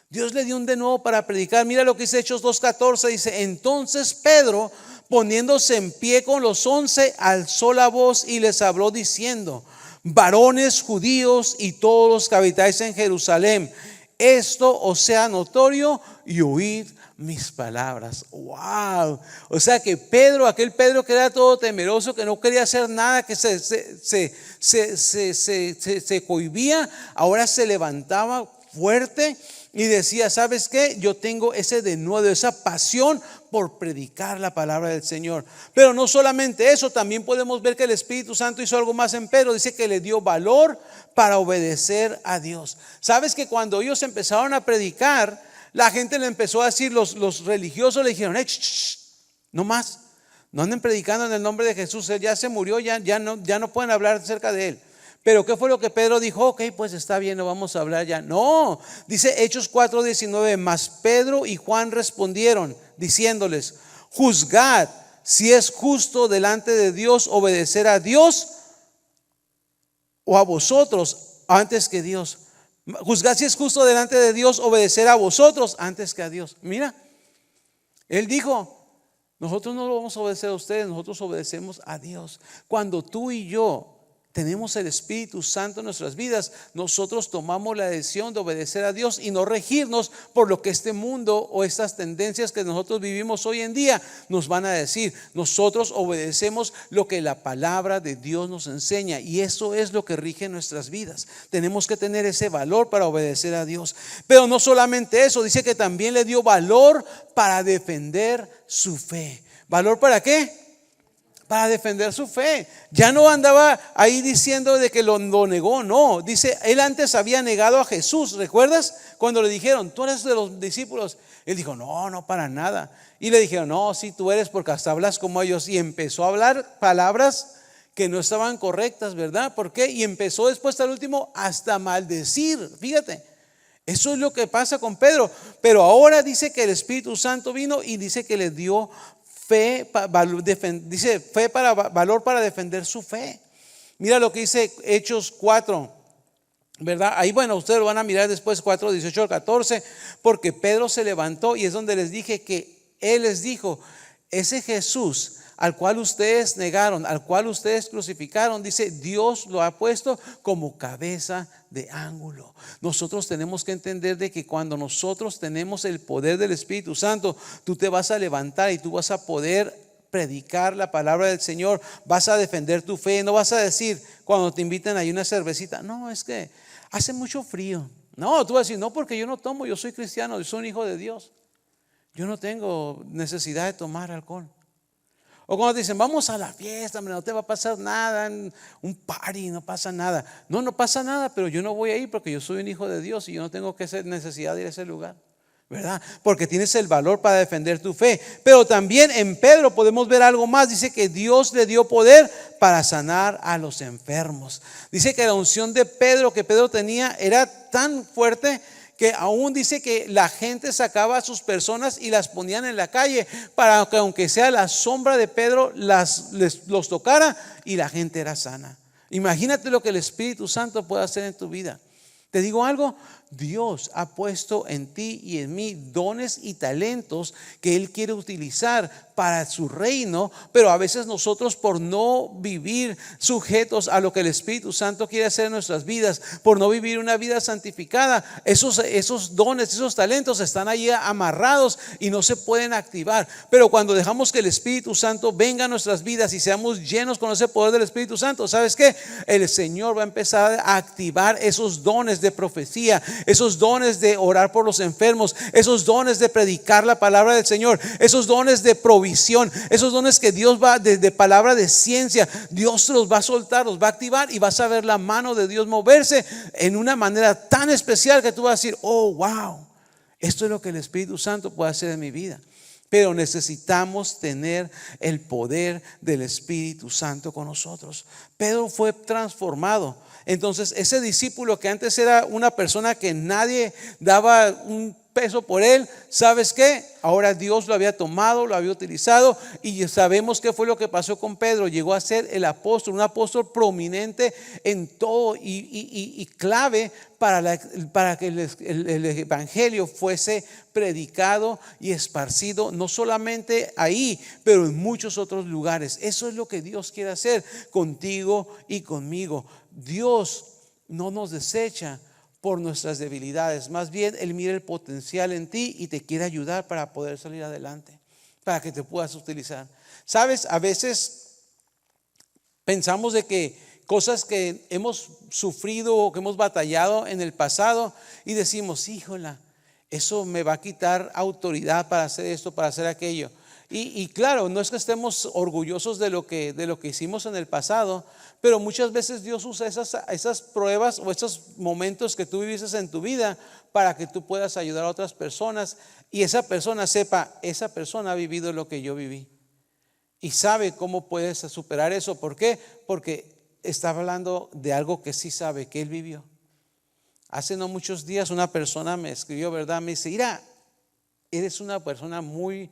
Dios le dio un denuedo para predicar. Mira lo que dice Hechos 2:14. Dice, entonces Pedro, poniéndose en pie con los 11, alzó la voz y les habló diciendo, varones judíos y todos los que habitáis en Jerusalén, esto os sea notorio y oíd mis palabras. Wow. O sea que Pedro, aquel Pedro que era todo temeroso, que no quería hacer nada, que se cohibía, ahora se levantaba fuerte y decía, ¿sabes qué? Yo tengo ese denuedo, esa pasión por predicar la palabra del Señor. Pero no solamente eso, también podemos ver que el Espíritu Santo hizo algo más en Pedro. Dice que le dio valor para obedecer a Dios. ¿Sabes que cuando ellos empezaron a predicar, la gente le empezó a decir, los religiosos le dijeron, no más, no anden predicando en el nombre de Jesús, Él ya se murió, ya no pueden hablar acerca de Él. Pero ¿qué fue lo que Pedro dijo? Ok, pues está bien, no vamos a hablar ya. No, dice Hechos 4:19, mas Pedro y Juan respondieron diciéndoles, juzgad si es justo delante de Dios obedecer a Dios o a vosotros antes que Dios. Juzgad si es justo delante de Dios obedecer a vosotros antes que a Dios. Mira, él dijo, nosotros no lo vamos a obedecer a ustedes, nosotros obedecemos a Dios. Cuando tú y yo tenemos el Espíritu Santo en nuestras vidas, nosotros tomamos la decisión de obedecer a Dios y no regirnos por lo que este mundo o estas tendencias que nosotros vivimos hoy en día nos van a decir. Nosotros obedecemos lo que la palabra de Dios nos enseña, y eso es lo que rige nuestras vidas. Tenemos que tener ese valor para obedecer a Dios. Pero no solamente eso, dice que también le dio valor para defender su fe. ¿Valor para qué? Para defender su fe. Ya no andaba ahí diciendo de que lo negó, no. Dice, él antes había negado a Jesús. ¿Recuerdas? Cuando le dijeron, tú eres de los discípulos. Él dijo, no, para nada. Y le dijeron, no, sí, tú eres, porque hasta hablas como ellos. Y empezó a hablar palabras que no estaban correctas, ¿verdad? ¿Por qué? Y empezó después al último hasta maldecir, fíjate. Eso es lo que pasa con Pedro. Pero ahora dice que el Espíritu Santo vino y dice que le dio fe, dice fe para valor para defender su fe. Mira lo que dice Hechos 4, ¿verdad? Ahí, bueno, ustedes lo van a mirar después, 4, 18 al 14, porque Pedro se levantó y es donde les dije que él les dijo, ese Jesús al cual ustedes negaron, al cual ustedes crucificaron, dice, Dios lo ha puesto como cabeza de ángulo. Nosotros tenemos que entender de que cuando nosotros tenemos el poder del Espíritu Santo, tú te vas a levantar y tú vas a poder predicar la palabra del Señor, vas a defender tu fe. No vas a decir cuando te inviten ahí una cervecita, no, es que hace mucho frío. No, tú vas a decir, no, porque yo no tomo, yo soy cristiano, yo soy un hijo de Dios, yo no tengo necesidad de tomar alcohol. O cuando te dicen, vamos a la fiesta, hombre, no te va a pasar nada, un party, no pasa nada. No, no pasa nada, pero yo no voy a ir porque yo soy un hijo de Dios y yo no tengo que hacer necesidad de ir a ese lugar, ¿verdad? Porque tienes el valor para defender tu fe. Pero también en Pedro podemos ver algo más. Dice que Dios le dio poder para sanar a los enfermos. Dice que la unción de Pedro que Pedro tenía era tan fuerte que aún dice que la gente sacaba a sus personas y las ponían en la calle para que aunque sea la sombra de Pedro los tocara y la gente era sana. Imagínate lo que el Espíritu Santo puede hacer en tu vida. Te digo algo, Dios ha puesto en ti y en mí dones y talentos que Él quiere utilizar para su reino, pero a veces nosotros por no vivir sujetos a lo que el Espíritu Santo quiere hacer en nuestras vidas, por no vivir una vida santificada, esos dones, esos talentos están ahí amarrados y no se pueden activar. Pero cuando dejamos que el Espíritu Santo venga a nuestras vidas y seamos llenos con ese poder del Espíritu Santo, ¿sabes qué? El Señor va a empezar a activar esos dones de profecía, esos dones de orar por los enfermos, esos dones de predicar la palabra del Señor, esos dones de provisión, esos dones que Dios va de palabra de ciencia, Dios los va a soltar, los va a activar y vas a ver la mano de Dios moverse en una manera tan especial que tú vas a decir, oh wow, esto es lo que el Espíritu Santo puede hacer en mi vida. Pero necesitamos tener el poder del Espíritu Santo con nosotros. Pedro fue transformado. Entonces ese discípulo que antes era una persona que nadie daba un peso por él, ¿sabes qué? Ahora Dios lo había tomado, lo había utilizado y sabemos qué fue lo que pasó con Pedro. Llegó a ser el apóstol, un apóstol prominente en todo y clave para que el evangelio fuese predicado y esparcido, no solamente ahí, pero en muchos otros lugares. Eso es lo que Dios quiere hacer contigo y conmigo. Dios no nos desecha por nuestras debilidades, más bien Él mira el potencial en ti y te quiere ayudar para poder salir adelante, para que te puedas utilizar. Sabes, a veces pensamos de que cosas que hemos sufrido o que hemos batallado en el pasado y decimos, híjola, eso me va a quitar autoridad para hacer esto, para hacer aquello. Y claro, no es que estemos orgullosos de lo que hicimos en el pasado, pero muchas veces Dios usa esas pruebas o esos momentos que tú viviste en tu vida para que tú puedas ayudar a otras personas y esa persona sepa, esa persona ha vivido lo que yo viví y sabe cómo puedes superar eso. ¿Por qué? Porque está hablando de algo que sí sabe, que él vivió. Hace no muchos días una persona me escribió, ¿verdad? Me dice, mira, eres una persona muy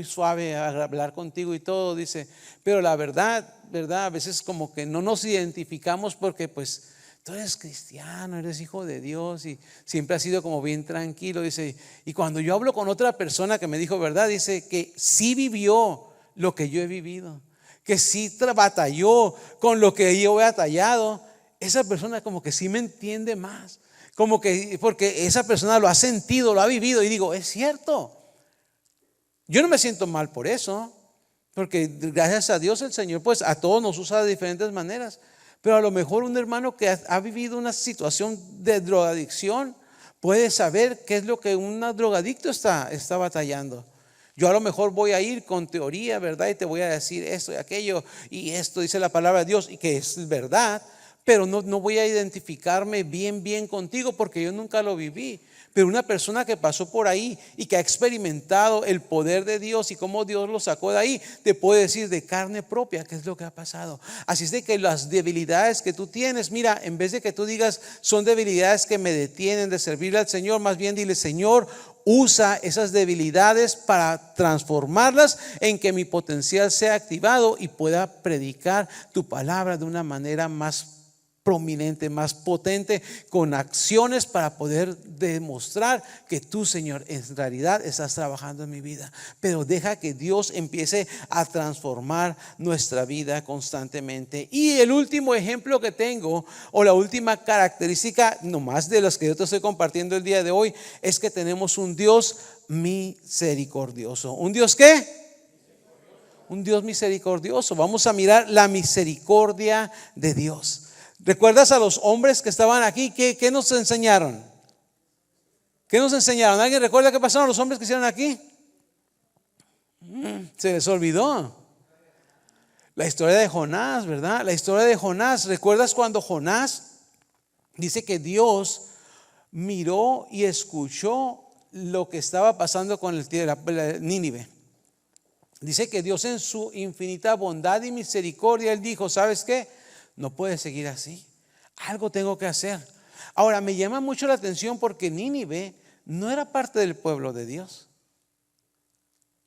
suave a hablar contigo y todo, dice, pero la verdad, a veces como que no nos identificamos porque pues tú eres cristiano, eres hijo de Dios y siempre has sido como bien tranquilo, dice, y cuando yo hablo con otra persona que me dijo, ¿verdad? Dice que sí vivió lo que yo he vivido, que sí batalló con lo que yo he batallado, esa persona como que sí me entiende más, como que porque esa persona lo ha sentido, lo ha vivido y digo, es cierto. Yo no me siento mal por eso, porque gracias a Dios el Señor pues a todos nos usa de diferentes maneras, pero a lo mejor un hermano que ha vivido una situación de drogadicción puede saber qué es lo que un drogadicto está batallando. Yo a lo mejor voy a ir con teoría, ¿verdad? Y te voy a decir esto y aquello y esto dice la palabra de Dios y que es verdad, pero no voy a identificarme bien contigo porque yo nunca lo viví. Pero una persona que pasó por ahí y que ha experimentado el poder de Dios y cómo Dios lo sacó de ahí, te puede decir de carne propia qué es lo que ha pasado. Así es de que las debilidades que tú tienes, mira, en vez de que tú digas son debilidades que me detienen de servirle al Señor, más bien dile: Señor, usa esas debilidades para transformarlas en que mi potencial sea activado y pueda predicar tu palabra de una manera más prominente, más potente, con acciones para poder demostrar que tú, Señor, en realidad estás trabajando en mi vida. Pero deja que Dios empiece a transformar nuestra vida constantemente. Y el último ejemplo que tengo, o la última característica, nomás de las que yo te estoy compartiendo el día de hoy, es que tenemos un Dios misericordioso. ¿Un Dios qué? Un Dios misericordioso. Vamos a mirar la misericordia de Dios. ¿Recuerdas a los hombres que estaban aquí? ¿Qué nos enseñaron? ¿Qué nos enseñaron? ¿Alguien recuerda qué pasaron los hombres que hicieron aquí? Se les olvidó. La historia de Jonás, ¿verdad? La historia de Jonás. ¿Recuerdas cuando Jonás dice que Dios miró y escuchó lo que estaba pasando con el Nínive? Dice que Dios, en su infinita bondad y misericordia, Él dijo: ¿sabes qué? No puede seguir así. Algo tengo que hacer. Ahora, me llama mucho la atención porque Nínive no era parte del pueblo de Dios.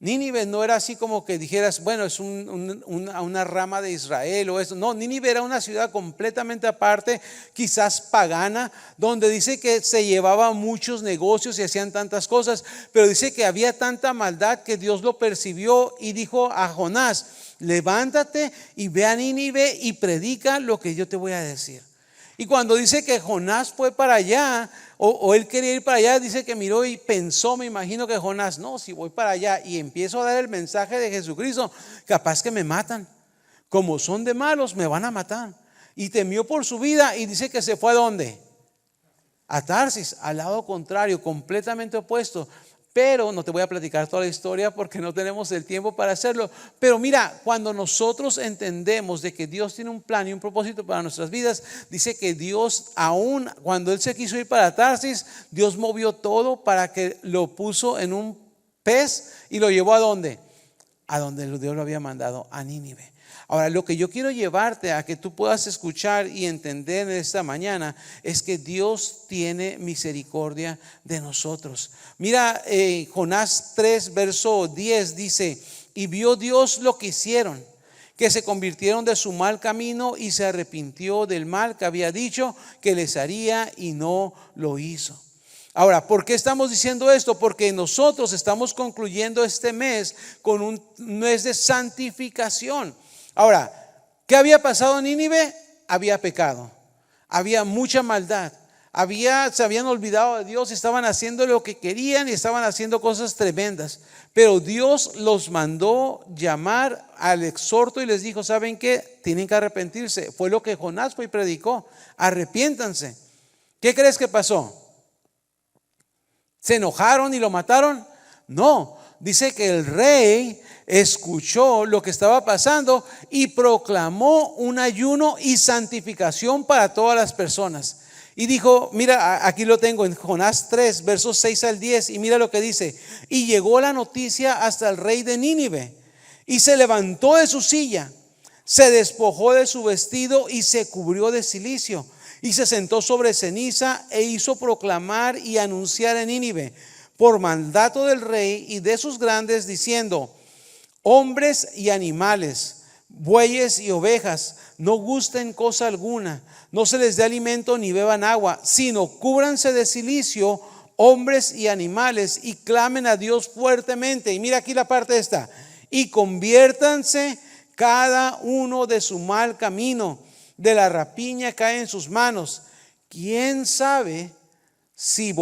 Nínive no era así como que dijeras, bueno, es una rama de Israel o eso. No, Nínive era una ciudad completamente aparte, quizás pagana, donde dice que se llevaban muchos negocios y hacían tantas cosas, pero dice que había tanta maldad que Dios lo percibió y dijo a Jonás: levántate y ve a Nínive y predica lo que yo te voy a decir. Y cuando dice que Jonás fue para allá, o él quería ir para allá, dice que miró y pensó, me imagino que Jonás: no, si voy para allá y empiezo a dar el mensaje de Jesucristo, capaz que me matan. Como son de malos, me van a matar. Y temió por su vida y dice que se fue ¿a dónde? A Tarsis, al lado contrario, completamente opuesto. Pero no te voy a platicar toda la historia porque no tenemos el tiempo para hacerlo. Pero mira, cuando nosotros entendemos de que Dios tiene un plan y un propósito para nuestras vidas, dice que Dios, aún cuando Él se quiso ir para Tarsis, Dios movió todo para que lo puso en un pez y lo llevó ¿a dónde? A donde Dios lo había mandado, a Nínive. Ahora, lo que yo quiero llevarte a que tú puedas escuchar y entender esta mañana es que Dios tiene misericordia de nosotros. Mira, Jonás 3, verso 10 dice: y vio Dios lo que hicieron, que se convirtieron de su mal camino y se arrepintió del mal que había dicho que les haría y no lo hizo. Ahora, ¿por qué estamos diciendo esto? Porque nosotros estamos concluyendo este mes con un mes de santificación. Ahora, ¿qué había pasado en Nínive? Había pecado, había mucha maldad, se habían olvidado de Dios, estaban haciendo lo que querían y estaban haciendo cosas tremendas. Pero Dios los mandó llamar al exhorto y les dijo: ¿saben qué? Tienen que arrepentirse. Fue lo que Jonás fue y predicó: arrepiéntanse. ¿Qué crees que pasó? ¿Se enojaron y lo mataron? No, dice que el rey escuchó lo que estaba pasando y proclamó un ayuno y santificación para todas las personas. Y dijo, mira, aquí lo tengo en Jonás 3, versos 6 al 10, y mira lo que dice: y llegó la noticia hasta el rey de Nínive, y se levantó de su silla, se despojó de su vestido y se cubrió de cilicio, y se sentó sobre ceniza e hizo proclamar y anunciar en Nínive, por mandato del rey y de sus grandes, diciendo: hombres y animales, bueyes y ovejas, no gusten cosa alguna, no se les dé alimento ni beban agua, sino cúbranse de cilicio, hombres y animales, y clamen a Dios fuertemente. Y mira aquí la parte esta: y conviértanse cada uno de su mal camino, de la rapiña cae en sus manos. ¿Quién sabe si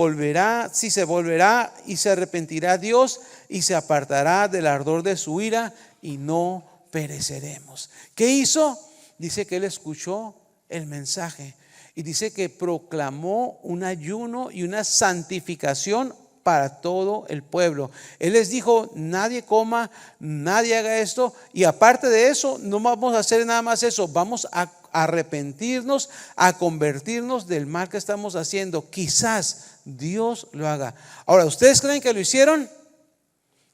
se volverá y se arrepentirá Dios y se apartará del ardor de su ira y no pereceremos? ¿Qué hizo? Dice que él escuchó el mensaje y dice que proclamó un ayuno y una santificación para todo el pueblo. Él les dijo, nadie coma, nadie haga esto, y aparte de eso, no vamos a hacer nada más eso, vamos a arrepentirnos, a convertirnos del mal que estamos haciendo. Quizás Dios lo haga. Ahora, ¿ustedes creen que lo hicieron?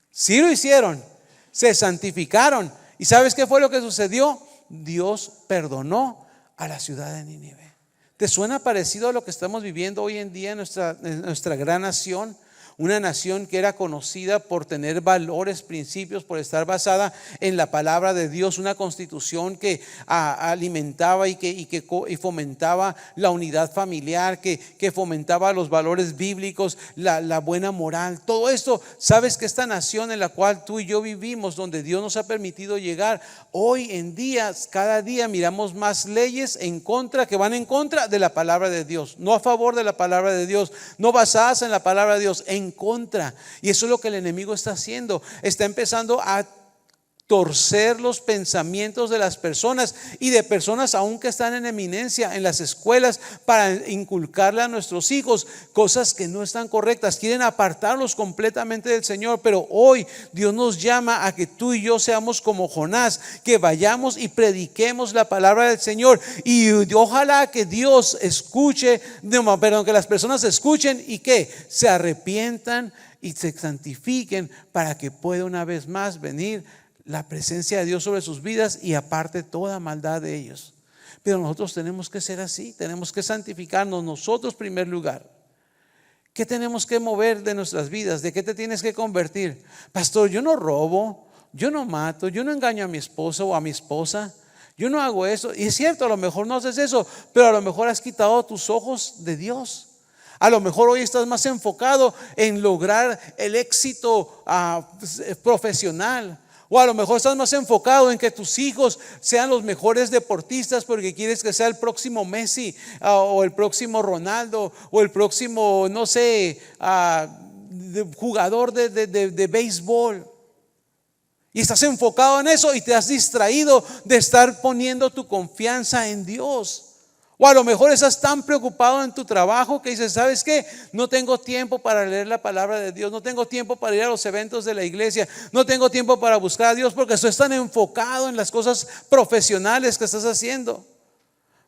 Sí lo hicieron, se santificaron. ¿Y sabes qué fue lo que sucedió? Dios perdonó a la ciudad de Nínive. ¿Te suena parecido a lo que estamos viviendo hoy en día en nuestra gran nación? Una nación que era conocida por tener valores, principios, por estar basada en la palabra de Dios, una constitución que alimentaba y fomentaba la unidad familiar, que fomentaba los valores bíblicos, la buena moral. Todo esto, sabes que esta nación en la cual tú y yo vivimos, donde Dios nos ha permitido llegar, hoy en día, cada día miramos más leyes que van en contra de la palabra de Dios, no a favor de la palabra de Dios, no basadas en la palabra de Dios, en contra. Y eso es lo que el enemigo está haciendo. Está empezando a torcer los pensamientos de las personas y de personas aún que están en eminencia en las escuelas, para inculcarle a nuestros hijos cosas que no están correctas. Quieren apartarlos completamente del Señor. Pero hoy Dios nos llama a que tú y yo seamos como Jonás, que vayamos y prediquemos la palabra del Señor, y ojalá que Dios escuche, que las personas escuchen y que se arrepientan y se santifiquen, para que pueda una vez más venir la presencia de Dios sobre sus vidas y aparte toda maldad de ellos. Pero nosotros tenemos que ser así, tenemos que santificarnos nosotros en primer lugar. ¿Qué tenemos que mover de nuestras vidas? ¿De qué te tienes que convertir? Pastor, yo no robo, yo no mato, yo no engaño a mi esposo o a mi esposa, yo no hago eso. Y es cierto, a lo mejor no haces eso, pero a lo mejor has quitado tus ojos de Dios. A lo mejor hoy estás más enfocado en lograr el éxito profesional. O a lo mejor estás más enfocado en que tus hijos sean los mejores deportistas, porque quieres que sea el próximo Messi, o el próximo Ronaldo, o el próximo, no sé, jugador de béisbol. Y estás enfocado en eso y te has distraído de estar poniendo tu confianza en Dios. O a lo mejor estás tan preocupado en tu trabajo que dices, ¿sabes qué? No tengo tiempo para leer la palabra de Dios, no tengo tiempo para ir a los eventos de la iglesia, no tengo tiempo para buscar a Dios, porque estoy tan enfocado en las cosas profesionales que estás haciendo.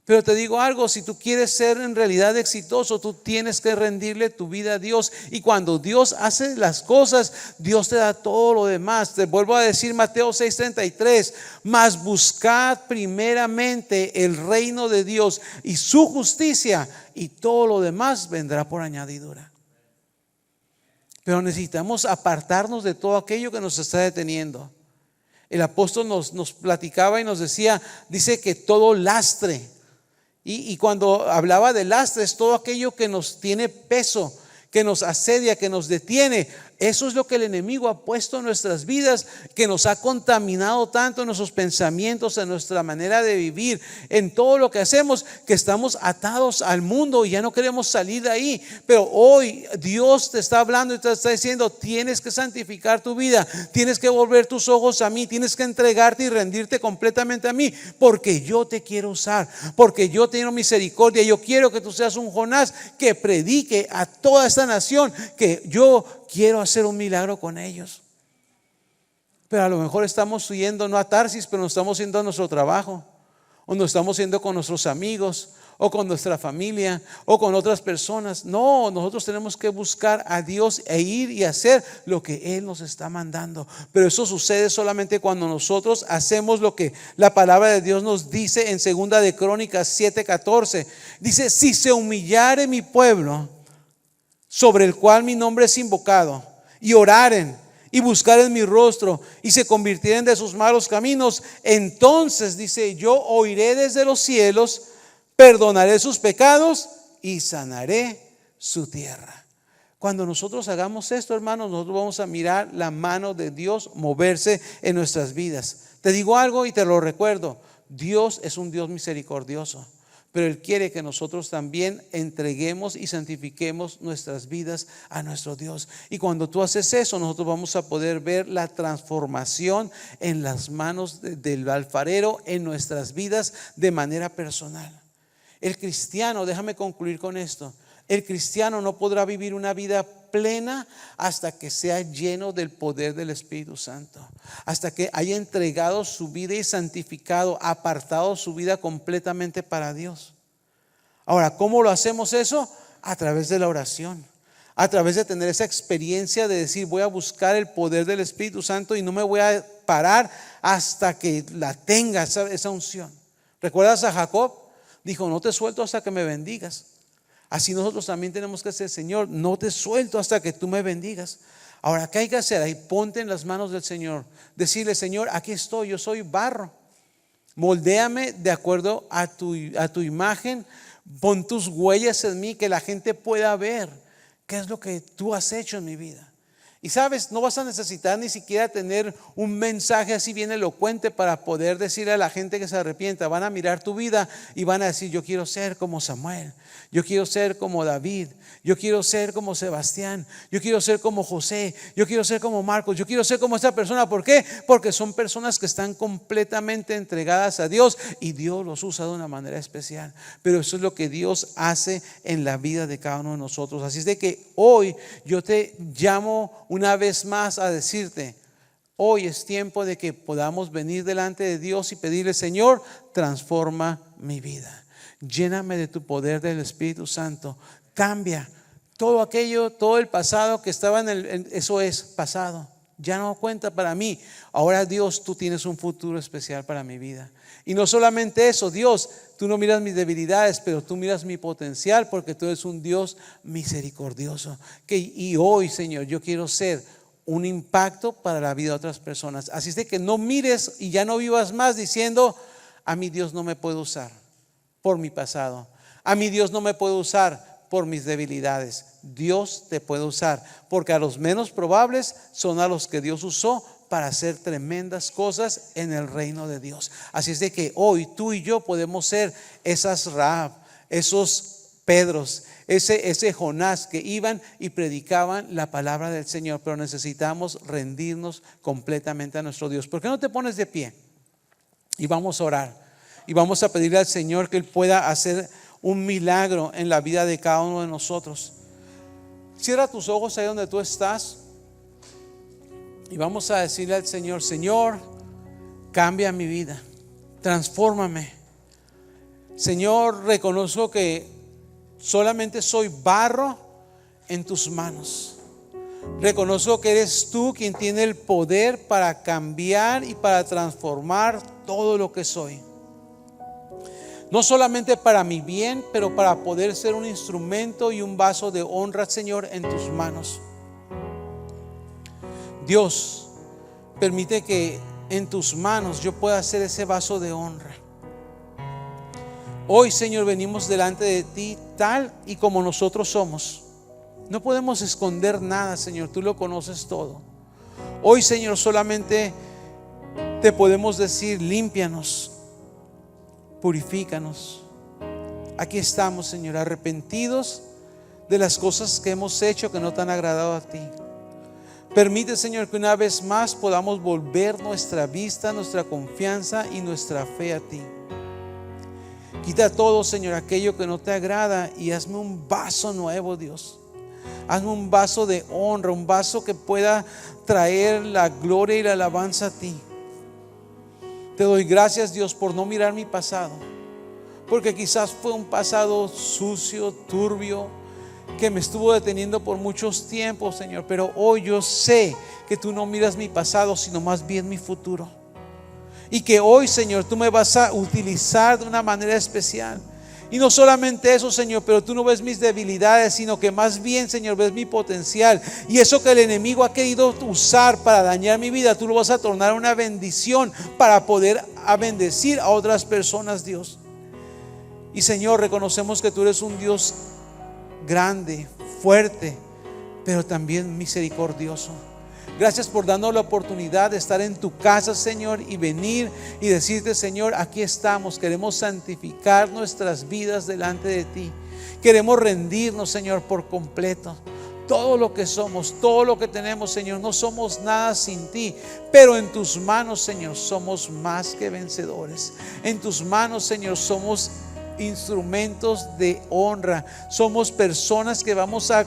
Pero te digo algo, si tú quieres ser en realidad exitoso, tú tienes que rendirle tu vida a Dios. Y cuando Dios hace las cosas, Dios te da todo lo demás. Te vuelvo a decir Mateo 6:33, mas buscad primeramente el reino de Dios y su justicia, y todo lo demás vendrá por añadidura. Pero necesitamos apartarnos de todo aquello que nos está deteniendo. El apóstol nos platicaba y nos decía, dice que todo lastre. Y cuando hablaba de lastres, todo aquello que nos tiene peso, que nos asedia, que nos detiene, eso es lo que el enemigo ha puesto en nuestras vidas, que nos ha contaminado tanto en nuestros pensamientos, en nuestra manera de vivir, en todo lo que hacemos, que estamos atados al mundo y ya no queremos salir de ahí. Pero hoy Dios te está hablando y te está diciendo, tienes que santificar tu vida, tienes que volver tus ojos a mí, tienes que entregarte y rendirte completamente a mí, porque yo te quiero usar, porque yo tengo misericordia. Yo quiero que tú seas un Jonás que predique a toda esta nación que yo quiero hacer un milagro con ellos. Pero a lo mejor estamos yendo no a Tarsis, pero nos estamos yendo a nuestro trabajo, o nos estamos yendo con nuestros amigos, o con nuestra familia, o con otras personas. No, nosotros tenemos que buscar a Dios e ir y hacer lo que Él nos está mandando. Pero eso sucede solamente cuando nosotros hacemos lo que la palabra de Dios nos dice en 2 de Crónicas 7:14. Dice, si se humillare mi pueblo, sobre el cual mi nombre es invocado, y oraren y buscaren mi rostro y se convirtieren de sus malos caminos, entonces dice, yo oiré desde los cielos, perdonaré sus pecados y sanaré su tierra. Cuando nosotros hagamos esto, hermanos, nosotros vamos a mirar la mano de Dios moverse en nuestras vidas. Te digo algo y te lo recuerdo, Dios es un Dios misericordioso, pero Él quiere que nosotros también entreguemos y santifiquemos nuestras vidas a nuestro Dios. Y cuando tú haces eso, nosotros vamos a poder ver la transformación en las manos del alfarero en nuestras vidas de manera personal. El cristiano, déjame concluir con esto, El cristiano no podrá vivir una vida plena hasta que sea lleno del poder del Espíritu Santo, hasta que haya entregado su vida y santificado, apartado su vida completamente para Dios. Ahora, ¿cómo lo hacemos eso? A través de la oración, a través de tener esa experiencia de decir, voy a buscar el poder del Espíritu Santo y no me voy a parar hasta que la tenga esa unción. ¿Recuerdas a Jacob? Dijo, no te suelto hasta que me bendigas. Así nosotros también tenemos que hacer, Señor, no te suelto hasta que tú me bendigas. Ahora, ¿qué hay que hacer? Ahí ponte en las manos del Señor. Decirle, Señor, aquí estoy, yo soy barro. Moldéame de acuerdo a tu imagen. Pon tus huellas en mí, que la gente pueda ver qué es lo que tú has hecho en mi vida. Y sabes, no vas a necesitar ni siquiera tener un mensaje así bien elocuente para poder decirle a la gente que se arrepienta. Van a mirar tu vida y van a decir, yo quiero ser como Samuel, yo quiero ser como David, yo quiero ser como Sebastián, yo quiero ser como José, yo quiero ser como Marcos, yo quiero ser como esta persona. ¿Por qué? Porque son personas que están completamente entregadas a Dios y Dios los usa de una manera especial. Pero eso es lo que Dios hace en la vida de cada uno de nosotros. Así es de que hoy yo te llamo una vez más a decirte, hoy es tiempo de que podamos venir delante de Dios y pedirle, Señor, transforma mi vida. Lléname de tu poder del Espíritu Santo. Cambia todo aquello, todo el pasado que estaba eso es pasado. Ya no cuenta para mí. Ahora, Dios, tú tienes un futuro especial para mi vida. Y no solamente eso, Dios, tú no miras mis debilidades, pero tú miras mi potencial, porque tú eres un Dios misericordioso. Y hoy, Señor, yo quiero ser un impacto para la vida de otras personas. Así es de que no mires y ya no vivas más diciendo, a mi Dios no me puede usar por mi pasado. A mi Dios no me puede usar por mis debilidades. Dios te puede usar, porque a los menos probables son a los que Dios usó para hacer tremendas cosas en el reino de Dios. Así es de que hoy tú y yo podemos ser esas Rahab, esos Pedros, ese Jonás que iban y predicaban la palabra del Señor. Pero necesitamos rendirnos completamente a nuestro Dios. ¿Por qué no te pones de pie? Y vamos a orar. Y vamos a pedirle al Señor que Él pueda hacer un milagro en la vida de cada uno de nosotros. Cierra tus ojos ahí donde tú estás. Y vamos a decirle al Señor, Señor, cambia mi vida, transfórmame. Señor, reconozco que solamente soy barro en tus manos. Reconozco que eres tú quien tiene el poder para cambiar y para transformar todo lo que soy. No solamente para mi bien, pero para poder ser un instrumento y un vaso de honra, Señor, en tus manos. Dios, permite que en tus manos yo pueda ser ese vaso de honra. Hoy, Señor, venimos delante de ti tal y como nosotros somos. No podemos esconder nada, Señor, tú lo conoces todo. Hoy, Señor, solamente te podemos decir, límpianos, purifícanos. Aquí estamos, Señor, arrepentidos de las cosas que hemos hecho que no te han agradado a ti. Permite, Señor, que una vez más podamos volver nuestra vista, nuestra confianza y nuestra fe a ti. Quita todo, Señor, aquello que no te agrada y hazme un vaso nuevo, Dios. Hazme un vaso de honra, un vaso que pueda traer la gloria y la alabanza a ti. Te doy gracias, Dios, por no mirar mi pasado, porque quizás fue un pasado sucio, turbio, que me estuvo deteniendo por muchos tiempos, Señor. Pero hoy yo sé que tú no miras mi pasado, sino más bien mi futuro. Y que hoy, Señor, tú me vas a utilizar de una manera especial. Y no solamente eso, Señor, pero tú no ves mis debilidades, sino que más bien, Señor, ves mi potencial. Y eso que el enemigo ha querido usar para dañar mi vida, tú lo vas a tornar una bendición para poder bendecir a otras personas, Dios. Y, Señor, reconocemos que tú eres un Dios grande, fuerte, pero también misericordioso. Gracias por darnos la oportunidad de estar en tu casa, Señor, y venir y decirte, Señor, aquí estamos. Queremos santificar nuestras vidas delante de ti. Queremos rendirnos, Señor, por completo. Todo lo que somos, todo lo que tenemos, Señor, no somos nada sin ti. Pero en tus manos, Señor, somos más que vencedores. En tus manos, Señor, somos instrumentos de honra. Somos personas que vamos a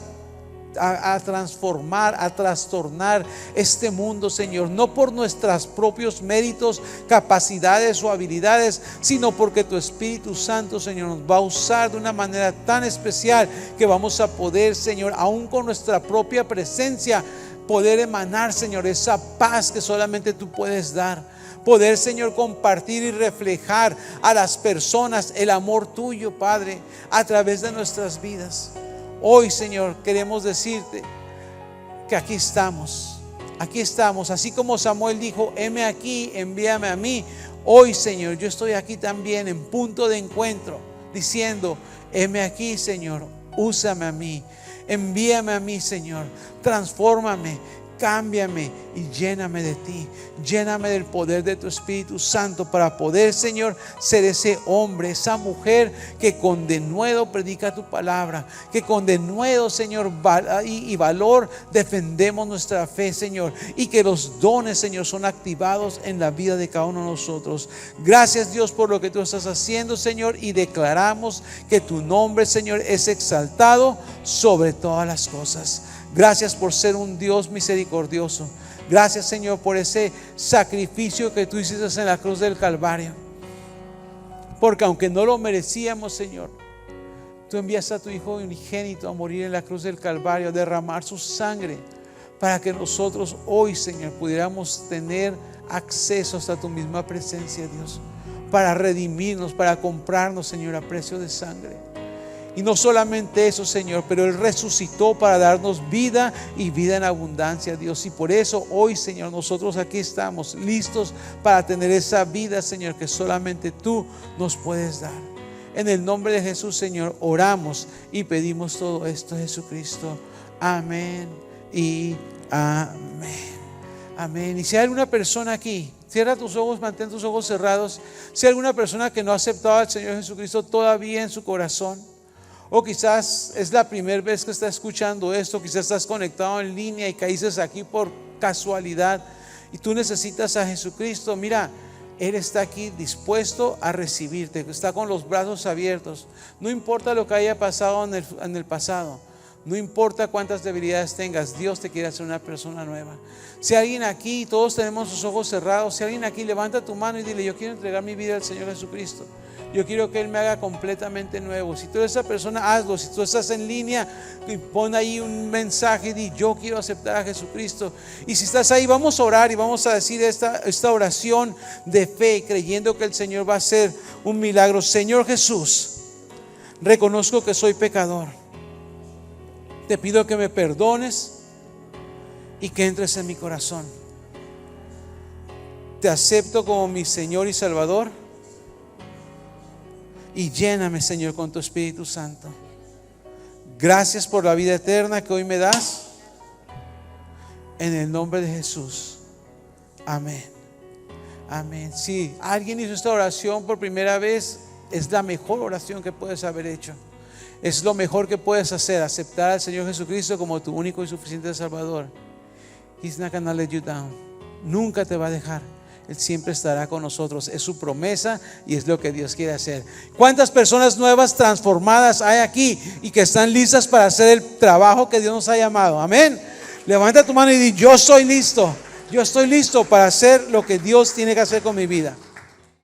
transformar, a trastornar este mundo, Señor, no por nuestros propios méritos, capacidades o habilidades, sino porque tu Espíritu Santo, Señor, nos va a usar de una manera tan especial que vamos a poder, Señor, aún con nuestra propia presencia, poder emanar, Señor, esa paz que solamente tú puedes dar. Poder, Señor, compartir y reflejar a las personas el amor tuyo, Padre, a través de nuestras vidas. Hoy, Señor, queremos decirte que aquí estamos, así como Samuel dijo: heme aquí, envíame a mí. Hoy, Señor, yo estoy aquí también en punto de encuentro, diciendo: heme aquí, Señor, úsame a mí, envíame a mí, Señor, transfórmame, cámbiame y lléname de ti, lléname del poder de tu Espíritu Santo para poder, Señor, ser ese hombre, esa mujer que con denuedo predica tu palabra, que con denuedo, Señor, y valor defendemos nuestra fe, Señor, y que los dones, Señor, son activados en la vida de cada uno de nosotros. Gracias, Dios, por lo que tú estás haciendo, Señor, y declaramos que tu nombre, Señor, es exaltado sobre todas las cosas. Gracias por ser un Dios misericordioso. Gracias, Señor, por ese sacrificio que tú hiciste en la cruz del Calvario. Porque aunque no lo merecíamos, Señor, tú enviaste a tu Hijo unigénito a morir en la cruz del Calvario, a derramar su sangre, para que nosotros hoy, Señor, pudiéramos tener acceso hasta tu misma presencia, Dios, para redimirnos, para comprarnos, Señor, a precio de sangre. Y no solamente eso, Señor, pero Él resucitó para darnos vida y vida en abundancia, Dios. Y por eso hoy, Señor, nosotros aquí estamos listos para tener esa vida, Señor, que solamente tú nos puedes dar. En el nombre de Jesús, Señor, oramos y pedimos todo esto, Jesucristo. Amén y amén. Amén. Y si hay alguna persona aquí, cierra tus ojos, mantén tus ojos cerrados. Si hay alguna persona que no ha aceptado al Señor Jesucristo todavía en su corazón, o quizás es la primera vez que está escuchando esto, quizás estás conectado en línea y caíste aquí por casualidad y tú necesitas a Jesucristo. Mira, Él está aquí dispuesto a recibirte, está con los brazos abiertos. No importa lo que haya pasado en el pasado, no importa cuántas debilidades tengas, Dios te quiere hacer una persona nueva. Si alguien aquí, todos tenemos sus ojos cerrados, si alguien aquí, levanta tu mano y dile: yo quiero entregar mi vida al Señor Jesucristo. Yo quiero que Él me haga completamente nuevo. Si tú eres esa persona, hazlo. Si tú estás en línea, pon ahí un mensaje y di: yo quiero aceptar a Jesucristo. Y si estás ahí, vamos a orar y vamos a decir esta oración de fe, creyendo que el Señor va a hacer un milagro. Señor Jesús, reconozco que soy pecador. Te pido que me perdones y que entres en mi corazón. Te acepto como mi Señor y Salvador. Y lléname, Señor, con tu Espíritu Santo. Gracias por la vida eterna que hoy me das. En el nombre de Jesús. Amén. Amén. Si alguien hizo esta oración por primera vez, es la mejor oración que puedes haber hecho. Es lo mejor que puedes hacer, aceptar al Señor Jesucristo como tu único y suficiente Salvador. He's not gonna let you down. Nunca te va a dejar. Él siempre estará con nosotros. Es su promesa y es lo que Dios quiere hacer. ¿Cuántas personas nuevas, transformadas hay aquí y que están listas para hacer el trabajo que Dios nos ha llamado? Amén. Levanta tu mano y di: yo soy listo. Yo estoy listo para hacer lo que Dios tiene que hacer con mi vida.